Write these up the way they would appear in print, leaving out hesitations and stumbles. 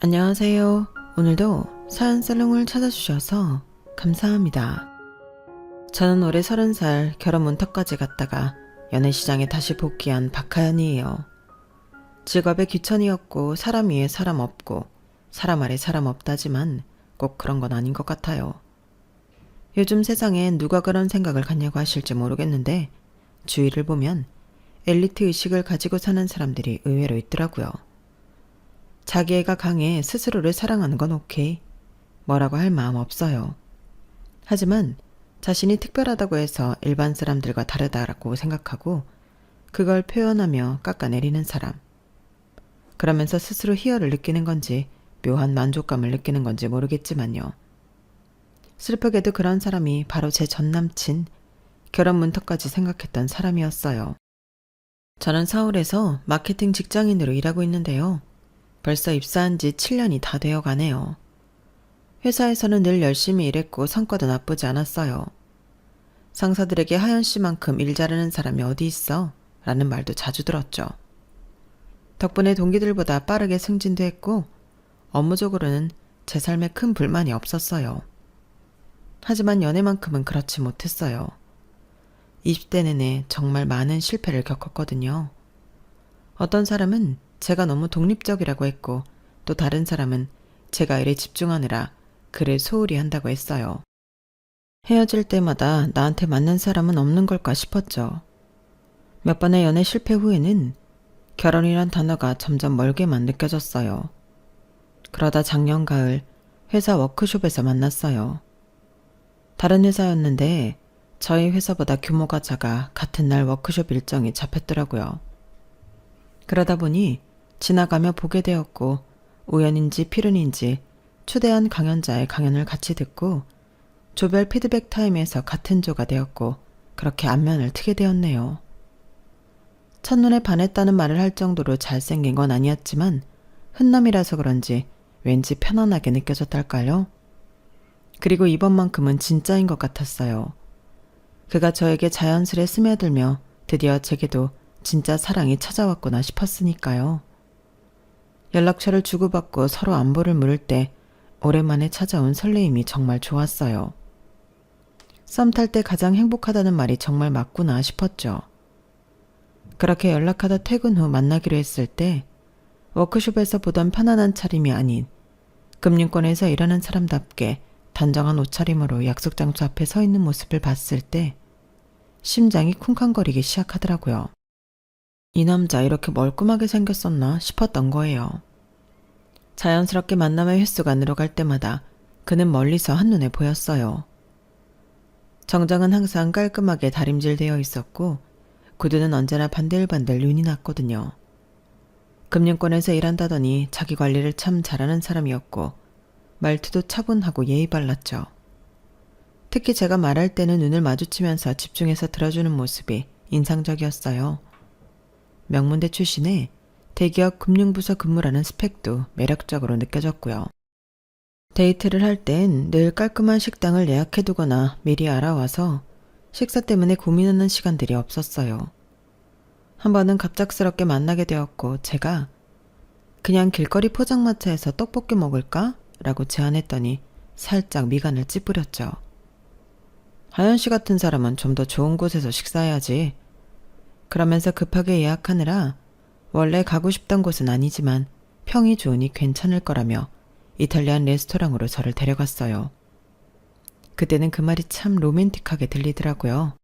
안녕하세요. 오늘도 사연살롱을 찾아주셔서 감사합니다. 저는 올해 30살 결혼 문턱까지 갔다가 연애시장에 다시 복귀한 박하연이에요. 직업에 귀천이었고 사람 위에 사람 없고 사람 아래 사람 없다지만 꼭 그런 건 아닌 것 같아요. 요즘 세상엔 누가 그런 생각을 갖냐고 하실지 모르겠는데 주위를 보면 엘리트 의식을 가지고 사는 사람들이 의외로 있더라고요. 자기애가 강해 스스로를 사랑하는 건 오케이. 뭐라고 할 마음 없어요. 하지만 자신이 특별하다고 해서 일반 사람들과 다르다라고 생각하고 그걸 표현하며 깎아내리는 사람. 그러면서 스스로 희열을 느끼는 건지 묘한 만족감을 느끼는 건지 모르겠지만요. 슬프게도 그런 사람이 바로 제 전남친, 결혼 문턱까지 생각했던 사람이었어요. 저는 서울에서 마케팅 직장인으로 일하고 있는데요. 벌써 입사한 지 7년이 다 되어 가네요. 회사에서는 늘 열심히 일했고 성과도 나쁘지 않았어요. 상사들에게 하연 씨만큼 일 잘하는 사람이 어디 있어? 라는 말도 자주 들었죠. 덕분에 동기들보다 빠르게 승진도 했고 업무적으로는 제 삶에 큰 불만이 없었어요. 하지만 연애만큼은 그렇지 못했어요. 20대 내내 정말 많은 실패를 겪었거든요. 어떤 사람은 제가 너무 독립적이라고 했고 또 다른 사람은 제가 일에 집중하느라 그를 소홀히 한다고 했어요. 헤어질 때마다 나한테 맞는 사람은 없는 걸까 싶었죠. 몇 번의 연애 실패 후에는 결혼이란 단어가 점점 멀게만 느껴졌어요. 그러다 작년 가을 회사 워크숍에서 만났어요. 다른 회사였는데 저희 회사보다 규모가 작아 같은 날 워크숍 일정이 잡혔더라고요. 그러다 보니 지나가며 보게 되었고 우연인지 필연인지 초대한 강연자의 강연을 같이 듣고 조별 피드백 타임에서 같은 조가 되었고 그렇게 안면을 트게 되었네요. 첫눈에 반했다는 말을 할 정도로 잘생긴 건 아니었지만 흔남이라서 그런지 왠지 편안하게 느껴졌달까요? 그리고 이번만큼은 진짜인 것 같았어요. 그가 저에게 자연스레 스며들며 드디어 제게도 진짜 사랑이 찾아왔구나 싶었으니까요. 연락처를 주고받고 서로 안부를 물을 때 오랜만에 찾아온 설레임이 정말 좋았어요. 썸 탈 때 가장 행복하다는 말이 정말 맞구나 싶었죠. 그렇게 연락하다 퇴근 후 만나기로 했을 때 워크숍에서 보던 편안한 차림이 아닌 금융권에서 일하는 사람답게 단정한 옷차림으로 약속 장소 앞에 서 있는 모습을 봤을 때 심장이 쿵쾅거리기 시작하더라고요. 이 남자 이렇게 멀끔하게 생겼었나 싶었던 거예요. 자연스럽게 만남의 횟수가 늘어갈 때마다 그는 멀리서 한눈에 보였어요. 정장은 항상 깔끔하게 다림질되어 있었고 구두는 언제나 반들반들 윤이 났거든요. 금융권에서 일한다더니 자기 관리를 참 잘하는 사람이었고 말투도 차분하고 예의 발랐죠. 특히 제가 말할 때는 눈을 마주치면서 집중해서 들어주는 모습이 인상적이었어요. 명문대 출신에 대기업 금융부서 근무라는 스펙도 매력적으로 느껴졌고요. 데이트를 할 땐 늘 깔끔한 식당을 예약해두거나 미리 알아와서 식사 때문에 고민하는 시간들이 없었어요. 한 번은 갑작스럽게 만나게 되었고 제가 그냥 길거리 포장마차에서 떡볶이 먹을까? 라고 제안했더니 살짝 미간을 찌푸렸죠. 하연 씨 같은 사람은 좀 더 좋은 곳에서 식사해야지. 그러면서 급하게 예약하느라 원래 가고 싶던 곳은 아니지만 평이 좋으니 괜찮을 거라며 이탈리안 레스토랑으로 저를 데려갔어요. 그때는 그 말이 참 로맨틱하게 들리더라고요.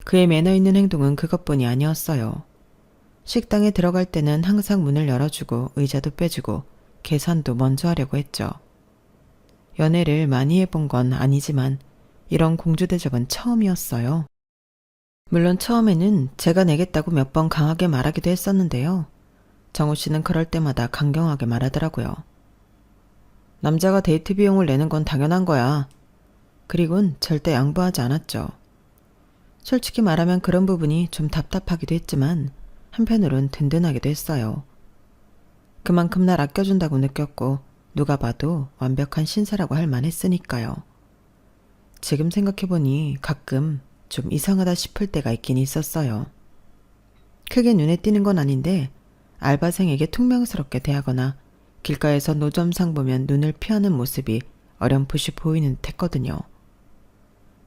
그의 매너 있는 행동은 그것뿐이 아니었어요. 식당에 들어갈 때는 항상 문을 열어주고 의자도 빼주고 계산도 먼저 하려고 했죠. 연애를 많이 해본 건 아니지만 이런 공주 대접은 처음이었어요. 물론 처음에는 제가 내겠다고 몇 번 강하게 말하기도 했었는데요. 정우 씨는 그럴 때마다 강경하게 말하더라고요. 남자가 데이트 비용을 내는 건 당연한 거야. 그리곤 절대 양보하지 않았죠. 솔직히 말하면 그런 부분이 좀 답답하기도 했지만 한편으론 든든하기도 했어요. 그만큼 날 아껴준다고 느꼈고 누가 봐도 완벽한 신사라고 할 만했으니까요. 지금 생각해보니 가끔 좀 이상하다 싶을 때가 있긴 있었어요. 크게 눈에 띄는 건 아닌데 알바생에게 퉁명스럽게 대하거나 길가에서 노점상 보면 눈을 피하는 모습이 어렴풋이 보이는 듯 했거든요.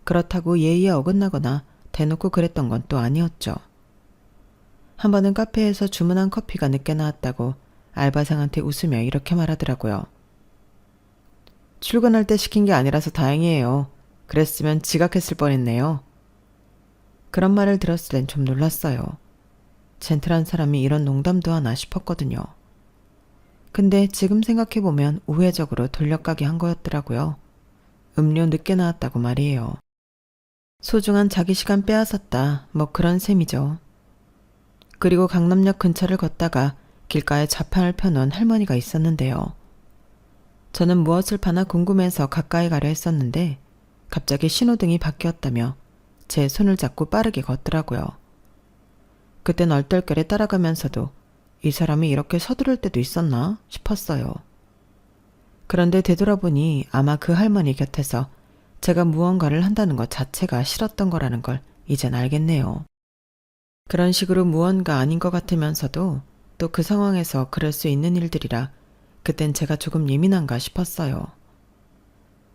그렇다고 예의에 어긋나거나 대놓고 그랬던 건 또 아니었죠. 한 번은 카페에서 주문한 커피가 늦게 나왔다고 알바생한테 웃으며 이렇게 말하더라고요. 출근할 때 시킨 게 아니라서 다행이에요. 그랬으면 지각했을 뻔했네요. 그런 말을 들었을 땐 좀 놀랐어요. 젠틀한 사람이 이런 농담도 하나 싶었거든요. 근데 지금 생각해보면 우회적으로 돌려가기 한 거였더라고요. 음료 늦게 나왔다고 말이에요. 소중한 자기 시간 빼앗았다. 뭐 그런 셈이죠. 그리고 강남역 근처를 걷다가 길가에 좌판을 펴놓은 할머니가 있었는데요. 저는 무엇을 파나 궁금해서 가까이 가려 했었는데 갑자기 신호등이 바뀌었다며 제 손을 잡고 빠르게 걷더라고요. 그땐 얼떨결에 따라가면서도 이 사람이 이렇게 서두를 때도 있었나 싶었어요. 그런데 되돌아보니 아마 그 할머니 곁에서 제가 무언가를 한다는 것 자체가 싫었던 거라는 걸 이젠 알겠네요. 그런 식으로 무언가 아닌 것 같으면서도 또 그 상황에서 그럴 수 있는 일들이라 그땐 제가 조금 예민한가 싶었어요.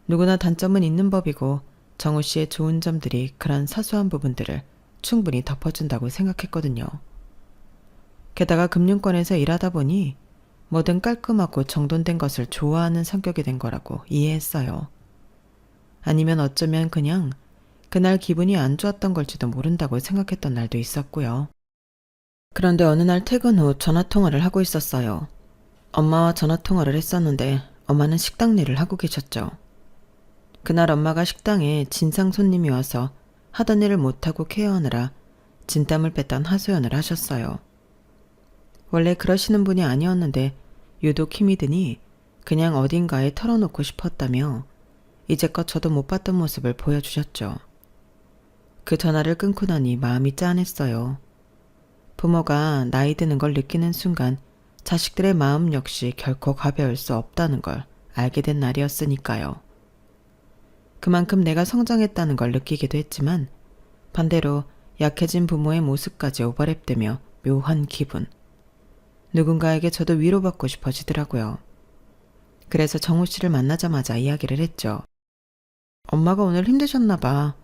누구나 단점은 있는 법이고 정우 씨의 좋은 점들이 그런 사소한 부분들을 충분히 덮어준다고 생각했거든요. 게다가 금융권에서 일하다 보니 뭐든 깔끔하고 정돈된 것을 좋아하는 성격이 된 거라고 이해했어요. 아니면 어쩌면 그냥 그날 기분이 안 좋았던 걸지도 모른다고 생각했던 날도 있었고요. 그런데 어느 날 퇴근 후 전화통화를 하고 있었어요. 엄마와 전화통화를 했었는데 엄마는 식당 일을 하고 계셨죠. 그날 엄마가 식당에 진상 손님이 와서 하던 일을 못하고 케어하느라 진땀을 뺐던 하소연을 하셨어요. 원래 그러시는 분이 아니었는데 유독 힘이 드니 그냥 어딘가에 털어놓고 싶었다며 이제껏 저도 못 봤던 모습을 보여주셨죠. 그 전화를 끊고 나니 마음이 짠했어요. 부모가 나이 드는 걸 느끼는 순간 자식들의 마음 역시 결코 가벼울 수 없다는 걸 알게 된 날이었으니까요. 그만큼 내가 성장했다는 걸 느끼기도 했지만 반대로 약해진 부모의 모습까지 오버랩되며 묘한 기분. 누군가에게 저도 위로받고 싶어지더라고요. 그래서 정우 씨를 만나자마자 이야기를 했죠. 엄마가 오늘 힘드셨나 봐.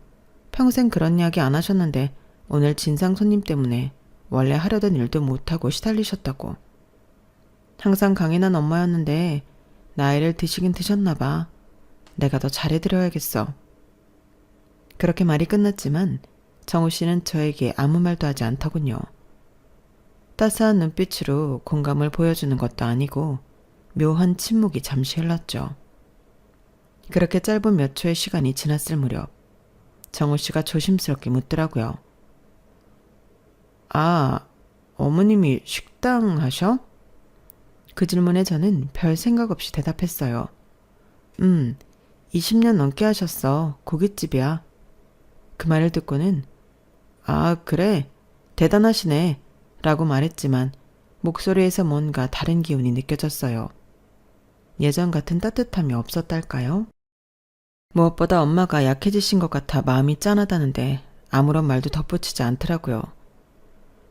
평생 그런 이야기 안 하셨는데 오늘 진상 손님 때문에 원래 하려던 일도 못하고 시달리셨다고. 항상 강인한 엄마였는데 나이를 드시긴 드셨나 봐. 내가 더 잘해드려야겠어. 그렇게 말이 끝났지만 정우 씨는 저에게 아무 말도 하지 않더군요. 따스한 눈빛으로 공감을 보여주는 것도 아니고 묘한 침묵이 잠시 흘렀죠. 그렇게 짧은 몇 초의 시간이 지났을 무렵 정우 씨가 조심스럽게 묻더라고요. 아, 어머님이 식당 하셔? 그 질문에 저는 별 생각 없이 대답했어요. 20년 넘게 하셨어. 고깃집이야. 그 말을 듣고는 아, 그래? 대단하시네. 라고 말했지만 목소리에서 뭔가 다른 기운이 느껴졌어요. 예전 같은 따뜻함이 없었달까요? 무엇보다 엄마가 약해지신 것 같아 마음이 짠하다는데 아무런 말도 덧붙이지 않더라고요.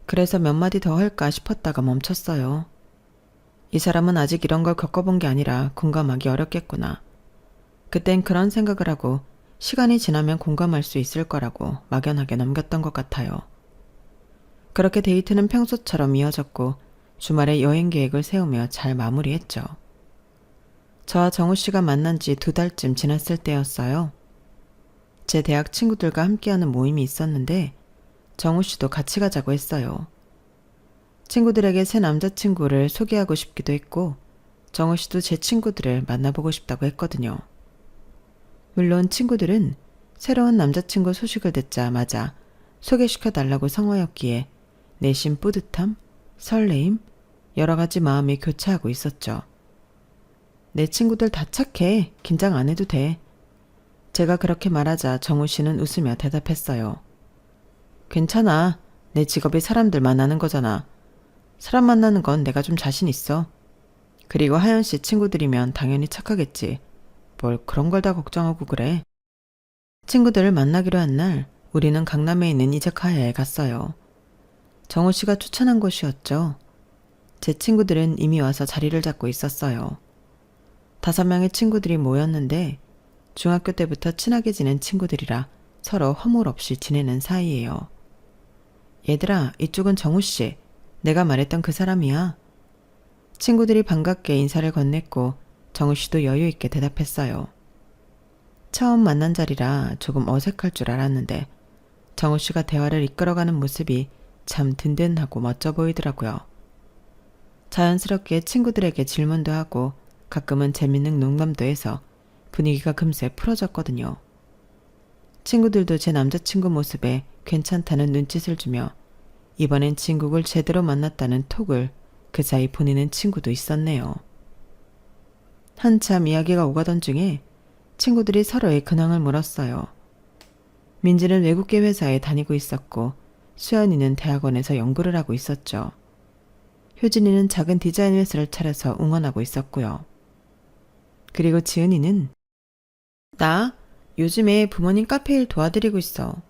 그래서 몇 마디 더 할까 싶었다가 멈췄어요. 이 사람은 아직 이런 걸 겪어본 게 아니라 공감하기 어렵겠구나. 그땐 그런 생각을 하고 시간이 지나면 공감할 수 있을 거라고 막연하게 넘겼던 것 같아요. 그렇게 데이트는 평소처럼 이어졌고 주말에 여행 계획을 세우며 잘 마무리했죠. 저와 정우 씨가 만난 지 2달쯤 지났을 때였어요. 제 대학 친구들과 함께하는 모임이 있었는데 정우 씨도 같이 가자고 했어요. 친구들에게 새 남자친구를 소개하고 싶기도 했고 정우 씨도 제 친구들을 만나보고 싶다고 했거든요. 물론 친구들은 새로운 남자친구 소식을 듣자마자 소개시켜달라고 성화였기에 내심 뿌듯함, 설레임, 여러 가지 마음이 교차하고 있었죠. 내 친구들 다 착해. 긴장 안 해도 돼. 제가 그렇게 말하자 정우 씨는 웃으며 대답했어요. 괜찮아. 내 직업이 사람들 만나는 거잖아. 사람 만나는 건 내가 좀 자신 있어. 그리고 하연 씨 친구들이면 당연히 착하겠지. 뭘 그런 걸 다 걱정하고 그래. 친구들을 만나기로 한 날 우리는 강남에 있는 이자카야에 갔어요. 정우 씨가 추천한 곳이었죠. 제 친구들은 이미 와서 자리를 잡고 있었어요. 5명의 친구들이 모였는데 중학교 때부터 친하게 지낸 친구들이라 서로 허물 없이 지내는 사이예요. 얘들아, 이쪽은 정우씨. 내가 말했던 그 사람이야. 친구들이 반갑게 인사를 건넸고 정우씨도 여유있게 대답했어요. 처음 만난 자리라 조금 어색할 줄 알았는데 정우씨가 대화를 이끌어가는 모습이 참 든든하고 멋져 보이더라고요. 자연스럽게 친구들에게 질문도 하고 가끔은 재밌는 농담도 해서 분위기가 금세 풀어졌거든요. 친구들도 제 남자친구 모습에 괜찮다는 눈짓을 주며 이번엔 친구를 제대로 만났다는 톡을 그 사이 보내는 친구도 있었네요. 한참 이야기가 오가던 중에 친구들이 서로의 근황을 물었어요. 민지는 외국계 회사에 다니고 있었고 수연이는 대학원에서 연구를 하고 있었죠. 효진이는 작은 디자인 회사를 차려서 응원하고 있었고요. 그리고 지은이는 나 요즘에 부모님 카페 일 도와드리고 있어.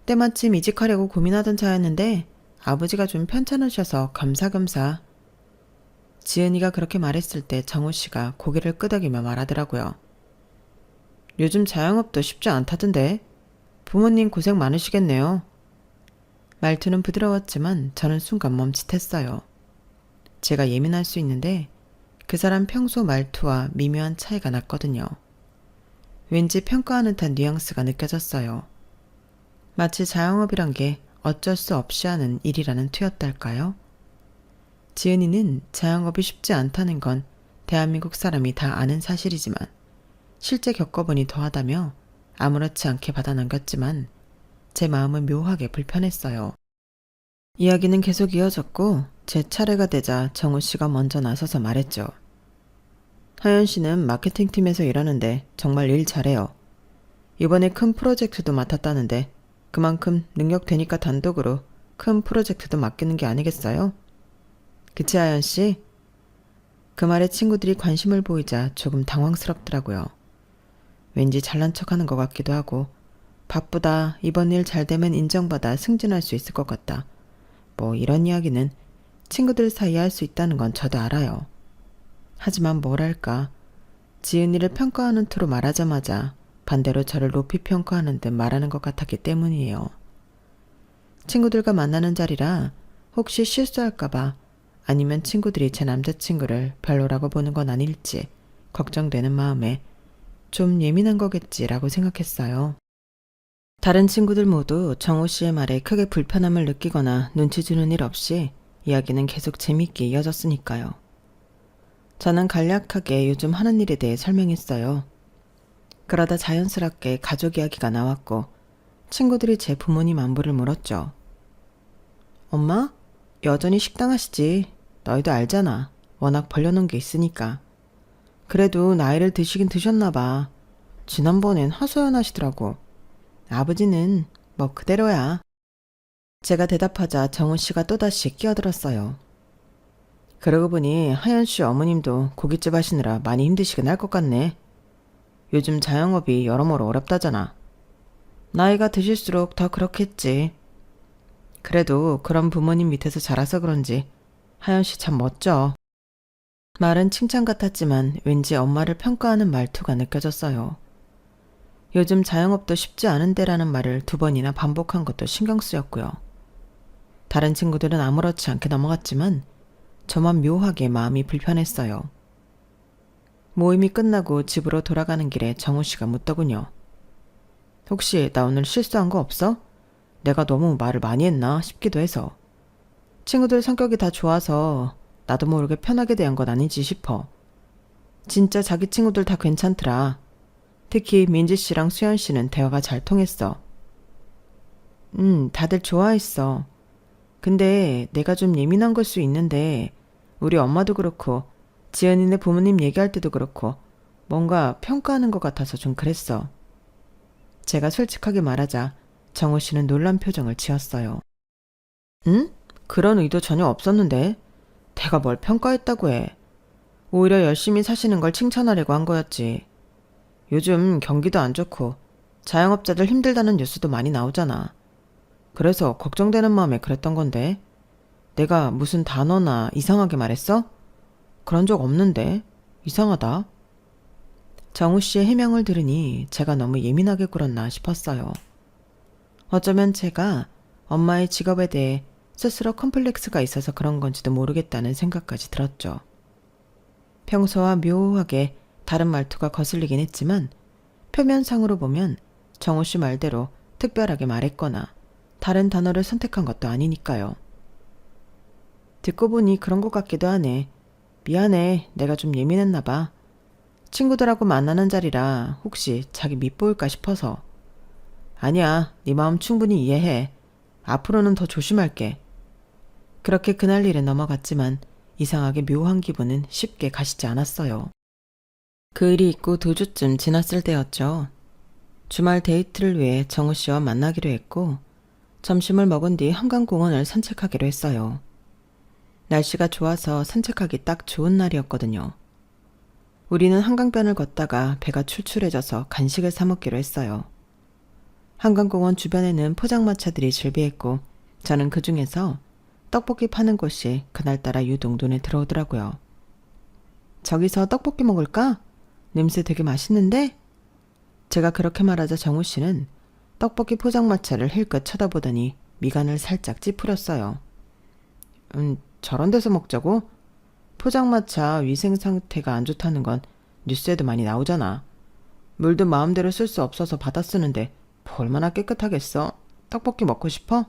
때마침 이직하려고 고민하던 차였는데 아버지가 좀 편찮으셔서 겸사겸사. 지은이가 그렇게 말했을 때 정우 씨가 고개를 끄덕이며 말하더라고요. 요즘 자영업도 쉽지 않다던데 부모님 고생 많으시겠네요. 말투는 부드러웠지만 저는 순간 멈칫했어요. 제가 예민할 수 있는데 그 사람 평소 말투와 미묘한 차이가 났거든요. 왠지 평가하는 듯한 뉘앙스가 느껴졌어요. 마치 자영업이란 게 어쩔 수 없이 하는 일이라는 투였달까요? 지은이는 자영업이 쉽지 않다는 건 대한민국 사람이 다 아는 사실이지만 실제 겪어보니 더하다며 아무렇지 않게 받아넘겼지만 제 마음은 묘하게 불편했어요. 이야기는 계속 이어졌고 제 차례가 되자 정우 씨가 먼저 나서서 말했죠. 하연 씨는 마케팅팀에서 일하는데 정말 일 잘해요. 이번에 큰 프로젝트도 맡았다는데 그만큼 능력 되니까 단독으로 큰 프로젝트도 맡기는 게 아니겠어요? 그치 하연 씨? 그 말에 친구들이 관심을 보이자 조금 당황스럽더라고요. 왠지 잘난 척하는 것 같기도 하고 바쁘다, 이번 일 잘 되면 인정받아 승진할 수 있을 것 같다. 뭐 이런 이야기는 친구들 사이에 할 수 있다는 건 저도 알아요. 하지만 뭐랄까, 지은이를 평가하는 투로 말하자마자 반대로 저를 높이 평가하는 듯 말하는 것 같았기 때문이에요. 친구들과 만나는 자리라 혹시 실수할까봐 아니면 친구들이 제 남자친구를 별로라고 보는 건 아닐지 걱정되는 마음에 좀 예민한 거겠지라고 생각했어요. 다른 친구들 모두 정우 씨의 말에 크게 불편함을 느끼거나 눈치 주는 일 없이 이야기는 계속 재밌게 이어졌으니까요. 저는 간략하게 요즘 하는 일에 대해 설명했어요. 그러다 자연스럽게 가족 이야기가 나왔고 친구들이 제 부모님 안부를 물었죠. 엄마? 여전히 식당 하시지. 너희도 알잖아. 워낙 벌려놓은 게 있으니까. 그래도 나이를 드시긴 드셨나 봐. 지난번엔 하소연 하시더라고. 아버지는 뭐 그대로야. 제가 대답하자 정우 씨가 또다시 끼어들었어요. 그러고 보니 하연 씨 어머님도 고깃집 하시느라 많이 힘드시긴 할 것 같네. 요즘 자영업이 여러모로 어렵다잖아. 나이가 드실수록 더 그렇겠지. 그래도 그런 부모님 밑에서 자라서 그런지 하연 씨 참 멋져. 말은 칭찬 같았지만 왠지 엄마를 평가하는 말투가 느껴졌어요. 요즘 자영업도 쉽지 않은데라는 말을 2번이나 반복한 것도 신경 쓰였고요. 다른 친구들은 아무렇지 않게 넘어갔지만 저만 묘하게 마음이 불편했어요. 모임이 끝나고 집으로 돌아가는 길에 정우 씨가 묻더군요. 혹시 나 오늘 실수한 거 없어? 내가 너무 말을 많이 했나 싶기도 해서. 친구들 성격이 다 좋아서 나도 모르게 편하게 대한 건 아니지 싶어. 진짜 자기 친구들 다 괜찮더라. 특히 민지 씨랑 수연 씨는 대화가 잘 통했어. 다들 좋아했어. 근데 내가 좀 예민한 걸 수 있는데 우리 엄마도 그렇고 지연이네 부모님 얘기할 때도 그렇고 뭔가 평가하는 것 같아서 좀 그랬어. 제가 솔직하게 말하자 정우 씨는 놀란 표정을 지었어요. 응? 그런 의도 전혀 없었는데 내가 뭘 평가했다고 해. 오히려 열심히 사시는 걸 칭찬하려고 한 거였지. 요즘 경기도 안 좋고 자영업자들 힘들다는 뉴스도 많이 나오잖아. 그래서 걱정되는 마음에 그랬던 건데 내가 무슨 단어나 이상하게 말했어? 그런 적 없는데. 이상하다. 정우 씨의 해명을 들으니 제가 너무 예민하게 굴었나 싶었어요. 어쩌면 제가 엄마의 직업에 대해 스스로 컴플렉스가 있어서 그런 건지도 모르겠다는 생각까지 들었죠. 평소와 묘하게 다른 말투가 거슬리긴 했지만 표면상으로 보면 정우 씨 말대로 특별하게 말했거나 다른 단어를 선택한 것도 아니니까요. 듣고 보니 그런 것 같기도 하네. 미안해. 내가 좀 예민했나 봐. 친구들하고 만나는 자리라 혹시 자기 밉보일까 싶어서. 아니야. 네 마음 충분히 이해해. 앞으로는 더 조심할게. 그렇게 그날 일은 넘어갔지만 이상하게 묘한 기분은 쉽게 가시지 않았어요. 그 일이 있고 2주쯤 지났을 때였죠. 주말 데이트를 위해 정우 씨와 만나기로 했고 점심을 먹은 뒤 한강공원을 산책하기로 했어요. 날씨가 좋아서 산책하기 딱 좋은 날이었거든요. 우리는 한강변을 걷다가 배가 출출해져서 간식을 사 먹기로 했어요. 한강공원 주변에는 포장마차들이 즐비했고 저는 그 중에서 떡볶이 파는 곳이 그날따라 유독 눈에 들어오더라고요. 저기서 떡볶이 먹을까? 냄새 되게 맛있는데? 제가 그렇게 말하자 정우 씨는 떡볶이 포장마차를 힐끗 쳐다보더니 미간을 살짝 찌푸렸어요. 저런 데서 먹자고? 포장마차 위생 상태가 안 좋다는 건 뉴스에도 많이 나오잖아. 물도 마음대로 쓸 수 없어서 받아 쓰는데 얼마나 깨끗하겠어? 떡볶이 먹고 싶어?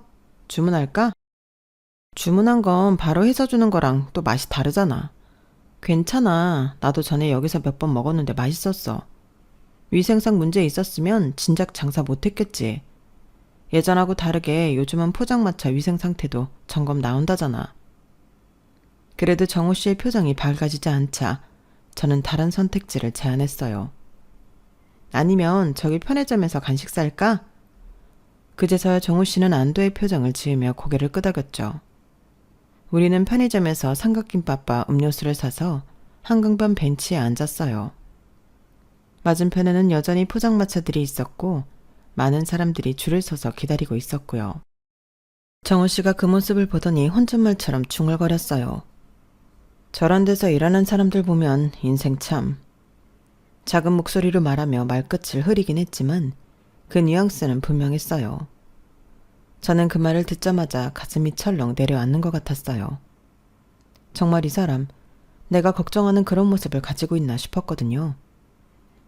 주문할까? 주문한 건 바로 해서 주는 거랑 또 맛이 다르잖아. 괜찮아. 나도 전에 여기서 몇 번 먹었는데 맛있었어. 위생상 문제 있었으면 진작 장사 못했겠지. 예전하고 다르게 요즘은 포장마차 위생 상태도 점검 나온다잖아. 그래도 정우 씨의 표정이 밝아지지 않자 저는 다른 선택지를 제안했어요. 아니면 저기 편의점에서 간식 살까? 그제서야 정우 씨는 안도의 표정을 지으며 고개를 끄덕였죠. 우리는 편의점에서 삼각김밥과 음료수를 사서 한강변 벤치에 앉았어요. 맞은편에는 여전히 포장마차들이 있었고 많은 사람들이 줄을 서서 기다리고 있었고요. 정우 씨가 그 모습을 보더니 혼잣말처럼 중얼거렸어요. 저런 데서 일하는 사람들 보면 인생 참. 작은 목소리로 말하며 말끝을 흐리긴 했지만 그 뉘앙스는 분명했어요. 저는 그 말을 듣자마자 가슴이 철렁 내려앉는 것 같았어요. 정말 이 사람, 내가 걱정하는 그런 모습을 가지고 있나 싶었거든요.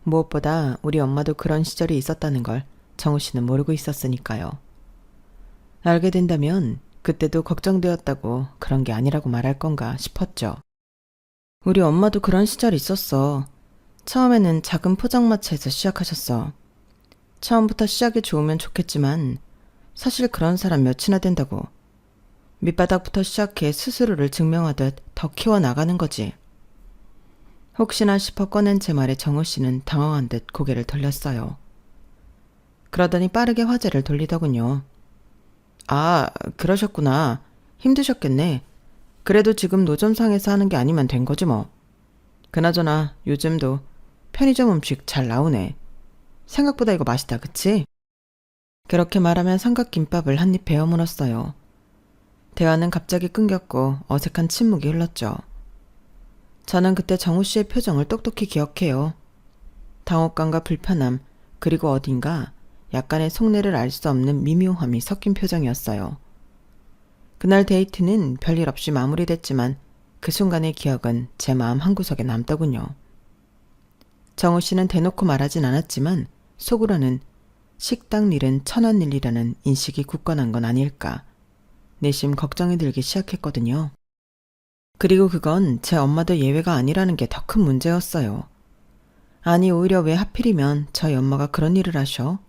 무엇보다 우리 엄마도 그런 시절이 있었다는 걸 정우 씨는 모르고 있었으니까요. 알게 된다면 그때도 걱정되었다고 그런 게 아니라고 말할 건가 싶었죠. 우리 엄마도 그런 시절이 있었어. 처음에는 작은 포장마차에서 시작하셨어. 처음부터 시작이 좋으면 좋겠지만 사실 그런 사람 몇이나 된다고. 밑바닥부터 시작해 스스로를 증명하듯 더 키워나가는 거지. 혹시나 싶어 꺼낸 제 말에 정우 씨는 당황한 듯 고개를 돌렸어요. 그러더니 빠르게 화제를 돌리더군요. 아, 그러셨구나. 힘드셨겠네. 그래도 지금 노점상에서 하는 게 아니면 된 거지 뭐. 그나저나 요즘도 편의점 음식 잘 나오네. 생각보다 이거 맛있다, 그치? 그렇게 말하면 삼각김밥을 한 입 베어 물었어요. 대화는 갑자기 끊겼고 어색한 침묵이 흘렀죠. 저는 그때 정우 씨의 표정을 똑똑히 기억해요. 당혹감과 불편함, 그리고 어딘가 약간의 속내를 알 수 없는 미묘함이 섞인 표정이었어요. 그날 데이트는 별일 없이 마무리됐지만 그 순간의 기억은 제 마음 한구석에 남더군요. 정우 씨는 대놓고 말하진 않았지만 속으로는 식당 일은 천한 일이라는 인식이 굳건한 건 아닐까 내심 걱정이 들기 시작했거든요. 그리고 그건 제 엄마도 예외가 아니라는 게 더 큰 문제였어요. 아니 오히려 왜 하필이면 저희 엄마가 그런 일을 하셔?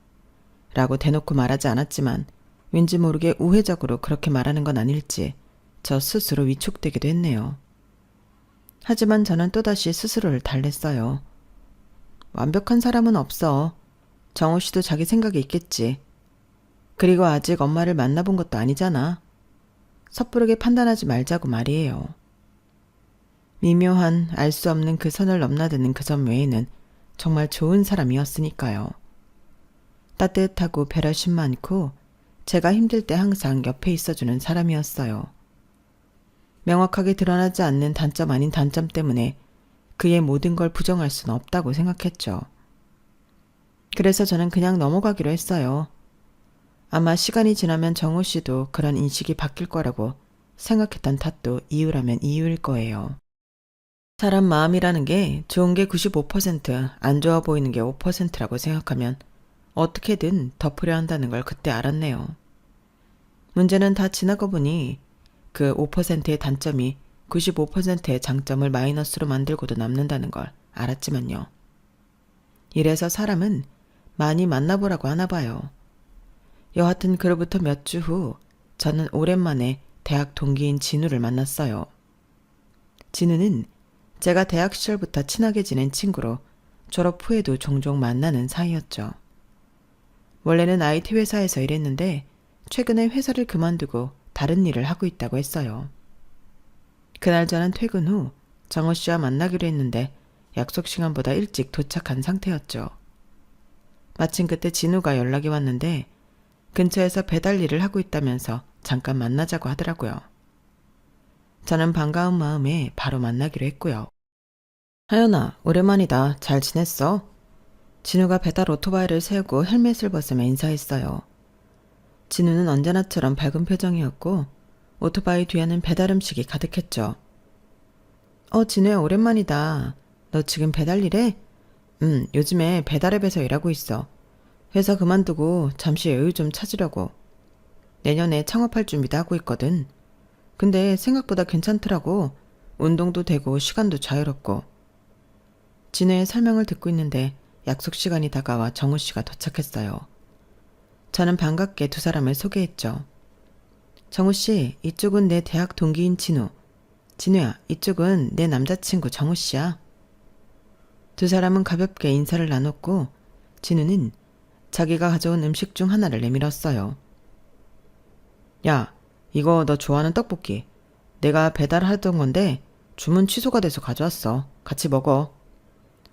라고 대놓고 말하지 않았지만 왠지 모르게 우회적으로 그렇게 말하는 건 아닐지 저 스스로 위축되기도 했네요. 하지만 저는 또다시 스스로를 달랬어요. 완벽한 사람은 없어. 정우 씨도 자기 생각이 있겠지. 그리고 아직 엄마를 만나본 것도 아니잖아. 섣부르게 판단하지 말자고 말이에요. 미묘한 알 수 없는 그 선을 넘나드는 그 점 외에는 정말 좋은 사람이었으니까요. 따뜻하고 배려심 많고 제가 힘들 때 항상 옆에 있어주는 사람이었어요. 명확하게 드러나지 않는 단점 아닌 단점 때문에 그의 모든 걸 부정할 수는 없다고 생각했죠. 그래서 저는 그냥 넘어가기로 했어요. 아마 시간이 지나면 정우 씨도 그런 인식이 바뀔 거라고 생각했던 탓도 이유라면 이유일 거예요. 사람 마음이라는 게 좋은 게 95%, 안 좋아 보이는 게 5%라고 생각하면 어떻게든 덮으려 한다는 걸 그때 알았네요. 문제는 다 지나고 보니 그 5%의 단점이 95%의 장점을 마이너스로 만들고도 남는다는 걸 알았지만요. 이래서 사람은 많이 만나보라고 하나 봐요. 여하튼 그로부터 몇 주 후 저는 오랜만에 대학 동기인 진우를 만났어요. 진우는 제가 대학 시절부터 친하게 지낸 친구로 졸업 후에도 종종 만나는 사이였죠. 원래는 IT 회사에서 일했는데 최근에 회사를 그만두고 다른 일을 하고 있다고 했어요. 그날 저는 퇴근 후 정우 씨와 만나기로 했는데 약속 시간보다 일찍 도착한 상태였죠. 마침 그때 진우가 연락이 왔는데 근처에서 배달 일을 하고 있다면서 잠깐 만나자고 하더라고요. 저는 반가운 마음에 바로 만나기로 했고요. 하연아, 오랜만이다. 잘 지냈어? 진우가 배달 오토바이를 세우고 헬멧을 벗으며 인사했어요. 진우는 언제나처럼 밝은 표정이었고 오토바이 뒤에는 배달 음식이 가득했죠. 진우야, 오랜만이다. 너 지금 배달 일해? 요즘에 배달앱에서 일하고 있어. 회사 그만두고 잠시 여유 좀 찾으려고. 내년에 창업할 준비도 하고 있거든. 근데 생각보다 괜찮더라고. 운동도 되고 시간도 자유롭고. 진우의 설명을 듣고 있는데 약속 시간이 다가와 정우 씨가 도착했어요. 저는 반갑게 두 사람을 소개했죠. 정우 씨, 이쪽은 내 대학 동기인 진우. 진우야, 이쪽은 내 남자친구 정우 씨야. 두 사람은 가볍게 인사를 나눴고 진우는 자기가 가져온 음식 중 하나를 내밀었어요. 야, 이거 너 좋아하는 떡볶이. 내가 배달하던 건데 주문 취소가 돼서 가져왔어. 같이 먹어.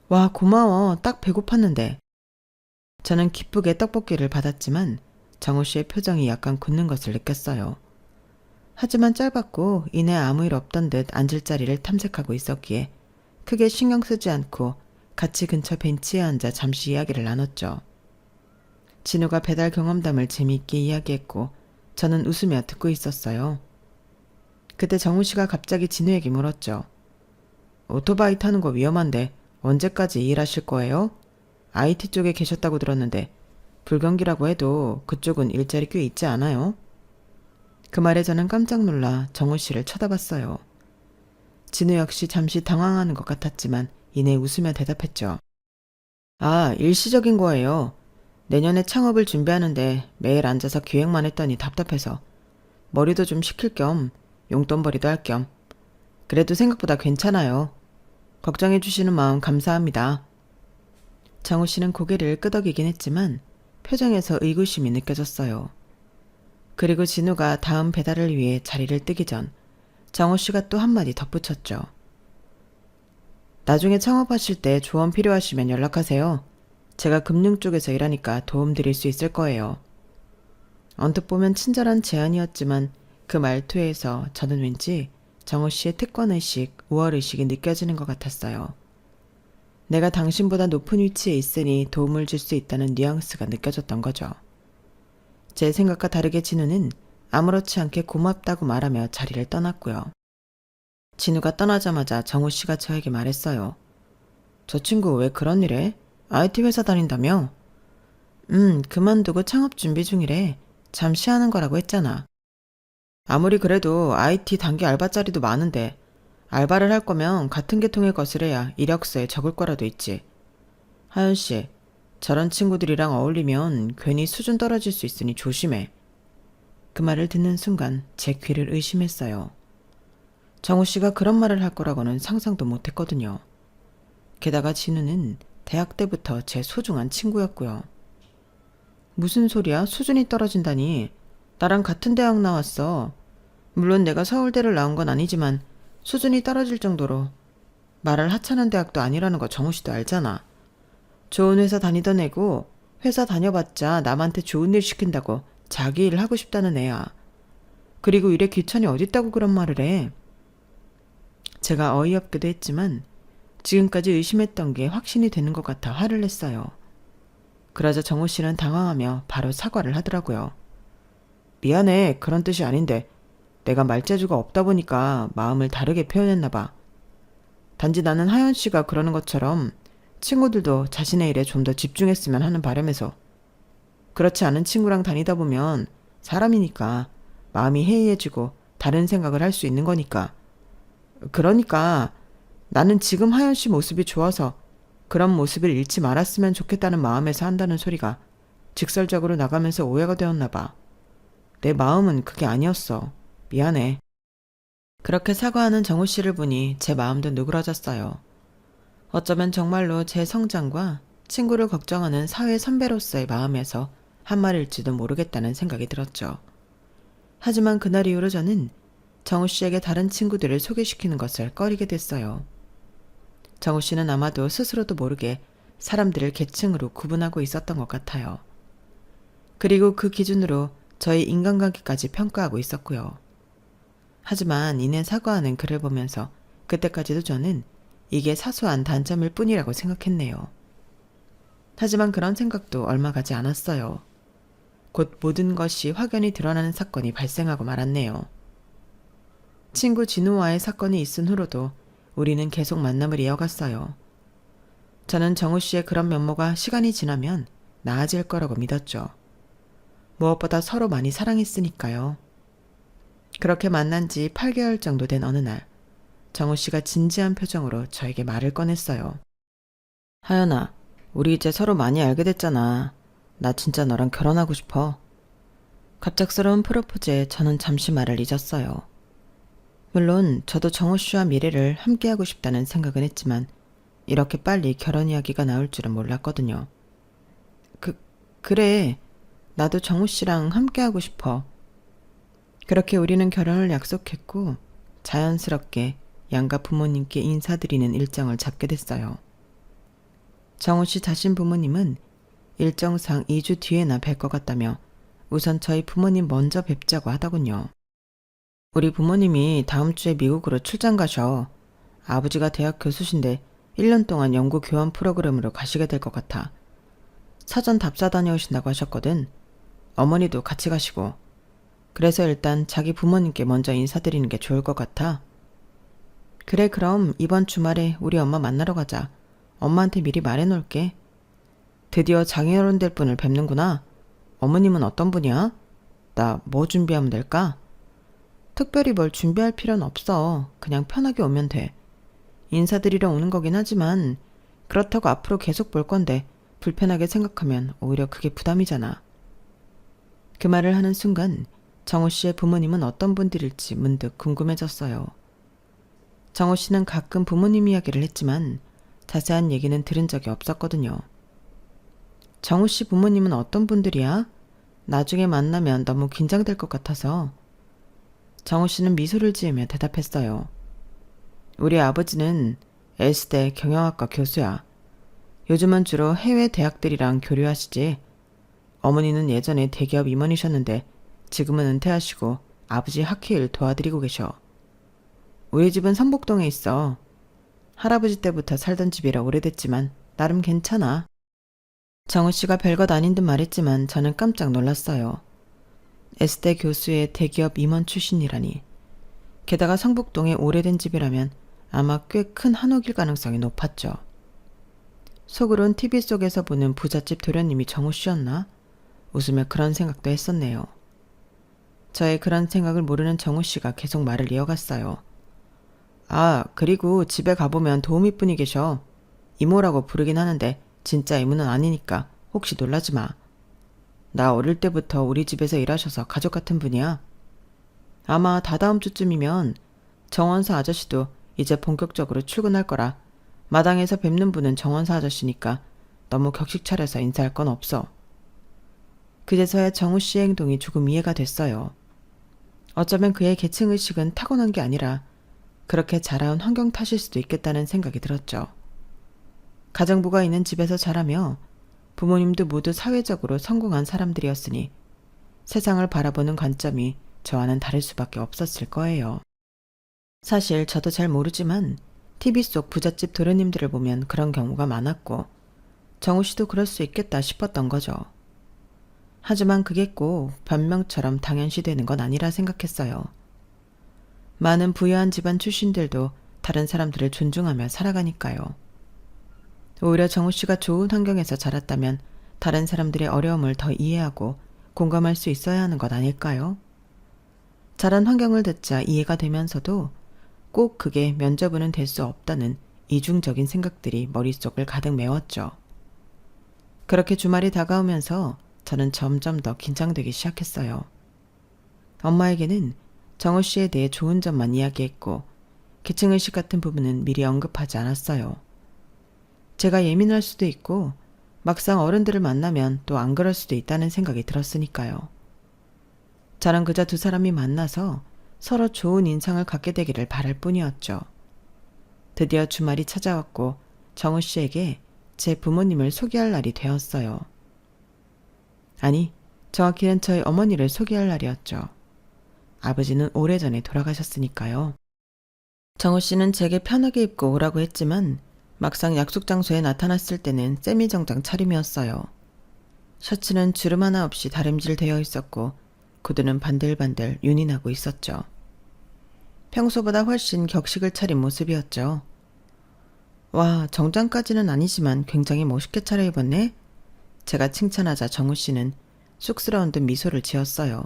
와, 고마워. 딱 배고팠는데. 저는 기쁘게 떡볶이를 받았지만 정우 씨의 표정이 약간 굳는 것을 느꼈어요. 하지만 짧았고 이내 아무 일 없던 듯 앉을 자리를 탐색하고 있었기에 크게 신경 쓰지 않고 같이 근처 벤치에 앉아 잠시 이야기를 나눴죠. 진우가 배달 경험담을 재미있게 이야기했고 저는 웃으며 듣고 있었어요. 그때 정우 씨가 갑자기 진우에게 물었죠. 오토바이 타는 거 위험한데 언제까지 일하실 거예요? IT 쪽에 계셨다고 들었는데 불경기라고 해도 그쪽은 일자리 꽤 있지 않아요? 그 말에 저는 깜짝 놀라 정우 씨를 쳐다봤어요. 진우 역시 잠시 당황하는 것 같았지만 이내 웃으며 대답했죠. 아, 일시적인 거예요. 내년에 창업을 준비하는데 매일 앉아서 기획만 했더니 답답해서 머리도 좀 식힐 겸 용돈벌이도 할 겸. 그래도 생각보다 괜찮아요. 걱정해 주시는 마음 감사합니다. 정우 씨는 고개를 끄덕이긴 했지만 표정에서 의구심이 느껴졌어요. 그리고 진우가 다음 배달을 위해 자리를 뜨기 전 정우 씨가 또 한마디 덧붙였죠. 나중에 창업하실 때 조언 필요하시면 연락하세요. 제가 금융 쪽에서 일하니까 도움 드릴 수 있을 거예요. 언뜻 보면 친절한 제안이었지만 그 말투에서 저는 왠지 정우 씨의 특권의식, 우월의식이 느껴지는 것 같았어요. 내가 당신보다 높은 위치에 있으니 도움을 줄 수 있다는 뉘앙스가 느껴졌던 거죠. 제 생각과 다르게 진우는 아무렇지 않게 고맙다고 말하며 자리를 떠났고요. 진우가 떠나자마자 정우 씨가 저에게 말했어요. 저 친구 왜 그런 일 해? IT 회사 다닌다며? 그만두고 창업 준비 중이래. 잠시 하는 거라고 했잖아. 아무리 그래도 IT 단기 알바 자리도 많은데 알바를 할 거면 같은 계통의 것을 해야 이력서에 적을 거라도 있지. 하연 씨, 저런 친구들이랑 어울리면 괜히 수준 떨어질 수 있으니 조심해. 그 말을 듣는 순간 제 귀를 의심했어요. 정우 씨가 그런 말을 할 거라고는 상상도 못했거든요. 게다가 진우는 대학 때부터 제 소중한 친구였고요. 무슨 소리야? 수준이 떨어진다니. 나랑 같은 대학 나왔어. 물론 내가 서울대를 나온 건 아니지만 수준이 떨어질 정도로 말을 하찮은 대학도 아니라는 거 정우 씨도 알잖아. 좋은 회사 다니던 애고 회사 다녀봤자 남한테 좋은 일 시킨다고 자기 일 하고 싶다는 애야. 그리고 일에 귀천이 어딨다고 그런 말을 해. 제가 어이없기도 했지만 지금까지 의심했던 게 확신이 되는 것 같아 화를 냈어요. 그러자 정우 씨는 당황하며 바로 사과를 하더라고요. 미안해, 그런 뜻이 아닌데 내가 말재주가 없다 보니까 마음을 다르게 표현했나 봐. 단지 나는 하연 씨가 그러는 것처럼 친구들도 자신의 일에 좀 더 집중했으면 하는 바람에서. 그렇지 않은 친구랑 다니다 보면 사람이니까 마음이 해이해지고 다른 생각을 할 수 있는 거니까. 그러니까 나는 지금 하연 씨 모습이 좋아서 그런 모습을 잃지 말았으면 좋겠다는 마음에서 한다는 소리가 직설적으로 나가면서 오해가 되었나 봐. 내 마음은 그게 아니었어. 미안해. 그렇게 사과하는 정우 씨를 보니 제 마음도 누그러졌어요. 어쩌면 정말로 제 성장과 친구를 걱정하는 사회 선배로서의 마음에서 한 말일지도 모르겠다는 생각이 들었죠. 하지만 그날 이후로 저는 정우 씨에게 다른 친구들을 소개시키는 것을 꺼리게 됐어요. 정우 씨는 아마도 스스로도 모르게 사람들을 계층으로 구분하고 있었던 것 같아요. 그리고 그 기준으로 저의 인간관계까지 평가하고 있었고요. 하지만 이내 사과하는 글을 보면서 그때까지도 저는 이게 사소한 단점일 뿐이라고 생각했네요. 하지만 그런 생각도 얼마 가지 않았어요. 곧 모든 것이 확연히 드러나는 사건이 발생하고 말았네요. 친구 진우와의 사건이 있은 후로도 우리는 계속 만남을 이어갔어요. 저는 정우 씨의 그런 면모가 시간이 지나면 나아질 거라고 믿었죠. 무엇보다 서로 많이 사랑했으니까요. 그렇게 만난 지 8개월 정도 된 어느 날, 정우 씨가 진지한 표정으로 저에게 말을 꺼냈어요. 하연아, 우리 이제 서로 많이 알게 됐잖아. 나 진짜 너랑 결혼하고 싶어. 갑작스러운 프로포즈에 저는 잠시 말을 잊었어요. 물론 저도 정우 씨와 미래를 함께하고 싶다는 생각은 했지만 이렇게 빨리 결혼 이야기가 나올 줄은 몰랐거든요. 그래. 나도 정우 씨랑 함께하고 싶어. 그렇게 우리는 결혼을 약속했고 자연스럽게 양가 부모님께 인사드리는 일정을 잡게 됐어요. 정우 씨 자신 부모님은 일정상 2주 뒤에나 뵐 것 같다며 우선 저희 부모님 먼저 뵙자고 하더군요. 우리 부모님이 다음 주에 미국으로 출장 가셔. 아버지가 대학 교수신데 1년 동안 연구 교환 프로그램으로 가시게 될 것 같아. 사전 답사 다녀오신다고 하셨거든. 어머니도 같이 가시고. 그래서 일단 자기 부모님께 먼저 인사드리는 게 좋을 것 같아. 그래, 그럼 이번 주말에 우리 엄마 만나러 가자. 엄마한테 미리 말해놓을게. 드디어 장인어른 될 분을 뵙는구나. 어머님은 어떤 분이야? 나 뭐 준비하면 될까? 특별히 뭘 준비할 필요는 없어. 그냥 편하게 오면 돼. 인사드리러 오는 거긴 하지만 그렇다고 앞으로 계속 볼 건데 불편하게 생각하면 오히려 그게 부담이잖아. 그 말을 하는 순간 정우 씨의 부모님은 어떤 분들일지 문득 궁금해졌어요. 정우 씨는 가끔 부모님 이야기를 했지만 자세한 얘기는 들은 적이 없었거든요. 정우 씨 부모님은 어떤 분들이야? 나중에 만나면 너무 긴장될 것 같아서. 정우 씨는 미소를 지으며 대답했어요. 우리 아버지는 S대 경영학과 교수야. 요즘은 주로 해외 대학들이랑 교류하시지. 어머니는 예전에 대기업 임원이셨는데 지금은 은퇴하시고 아버지 학회 일 도와드리고 계셔. 우리 집은 성북동에 있어. 할아버지 때부터 살던 집이라 오래됐지만 나름 괜찮아. 정우 씨가 별것 아닌 듯 말했지만 저는 깜짝 놀랐어요. S대 교수의 대기업 임원 출신이라니. 게다가 성북동에 오래된 집이라면 아마 꽤 큰 한옥일 가능성이 높았죠. 속으론 TV 속에서 보는 부잣집 도련님이 정우 씨였나? 웃으며 그런 생각도 했었네요. 저의 그런 생각을 모르는 정우 씨가 계속 말을 이어갔어요. 아, 그리고 집에 가보면 도우미분이 계셔. 이모라고 부르긴 하는데 진짜 이모는 아니니까 혹시 놀라지 마. 나 어릴 때부터 우리 집에서 일하셔서 가족 같은 분이야. 아마 다다음 주쯤이면 정원사 아저씨도 이제 본격적으로 출근할 거라 마당에서 뵙는 분은 정원사 아저씨니까 너무 격식 차려서 인사할 건 없어. 그제서야 정우 씨의 행동이 조금 이해가 됐어요. 어쩌면 그의 계층의식은 타고난 게 아니라 그렇게 자라온 환경 탓일 수도 있겠다는 생각이 들었죠. 가정부가 있는 집에서 자라며 부모님도 모두 사회적으로 성공한 사람들이었으니 세상을 바라보는 관점이 저와는 다를 수밖에 없었을 거예요. 사실 저도 잘 모르지만 TV 속 부잣집 도련님들을 보면 그런 경우가 많았고 정우 씨도 그럴 수 있겠다 싶었던 거죠. 하지만 그게 꼭 변명처럼 당연시되는 건 아니라 생각했어요. 많은 부유한 집안 출신들도 다른 사람들을 존중하며 살아가니까요. 오히려 정우 씨가 좋은 환경에서 자랐다면 다른 사람들의 어려움을 더 이해하고 공감할 수 있어야 하는 것 아닐까요? 자란 환경을 듣자 이해가 되면서도 꼭 그게 면죄부는 될 수 없다는 이중적인 생각들이 머릿속을 가득 메웠죠. 그렇게 주말이 다가오면서 저는 점점 더 긴장되기 시작했어요. 엄마에게는 정우 씨에 대해 좋은 점만 이야기했고 계층의식 같은 부분은 미리 언급하지 않았어요. 제가 예민할 수도 있고 막상 어른들을 만나면 또 안 그럴 수도 있다는 생각이 들었으니까요. 저는 그저 두 사람이 만나서 서로 좋은 인상을 갖게 되기를 바랄 뿐이었죠. 드디어 주말이 찾아왔고 정우 씨에게 제 부모님을 소개할 날이 되었어요. 아니, 정확히는 저희 어머니를 소개할 날이었죠. 아버지는 오래전에 돌아가셨으니까요. 정우 씨는 제게 편하게 입고 오라고 했지만 막상 약속 장소에 나타났을 때는 세미정장 차림이었어요. 셔츠는 주름 하나 없이 다림질되어 있었고 구두는 반들반들 윤이 나고 있었죠. 평소보다 훨씬 격식을 차린 모습이었죠. 와, 정장까지는 아니지만 굉장히 멋있게 차려입었네? 제가 칭찬하자 정우 씨는 쑥스러운 듯 미소를 지었어요.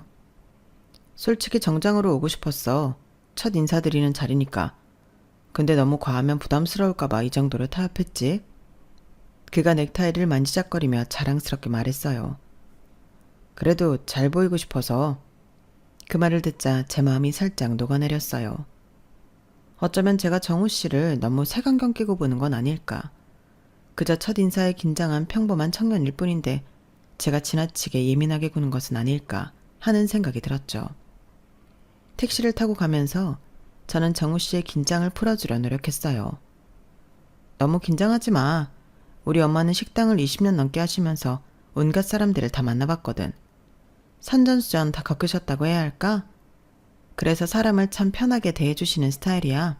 솔직히 정장으로 오고 싶었어. 첫 인사드리는 자리니까. 근데 너무 과하면 부담스러울까봐 이 정도로 타협했지. 그가 넥타이를 만지작거리며 자랑스럽게 말했어요. 그래도 잘 보이고 싶어서. 그 말을 듣자 제 마음이 살짝 녹아내렸어요. 어쩌면 제가 정우 씨를 너무 색안경 끼고 보는 건 아닐까. 그저 첫 인사에 긴장한 평범한 청년일 뿐인데 제가 지나치게 예민하게 구는 것은 아닐까 하는 생각이 들었죠. 택시를 타고 가면서 저는 정우 씨의 긴장을 풀어주려 노력했어요. 너무 긴장하지 마. 우리 엄마는 식당을 20년 넘게 하시면서 온갖 사람들을 다 만나봤거든. 산전수전 다 겪으셨다고 해야 할까? 그래서 사람을 참 편하게 대해주시는 스타일이야.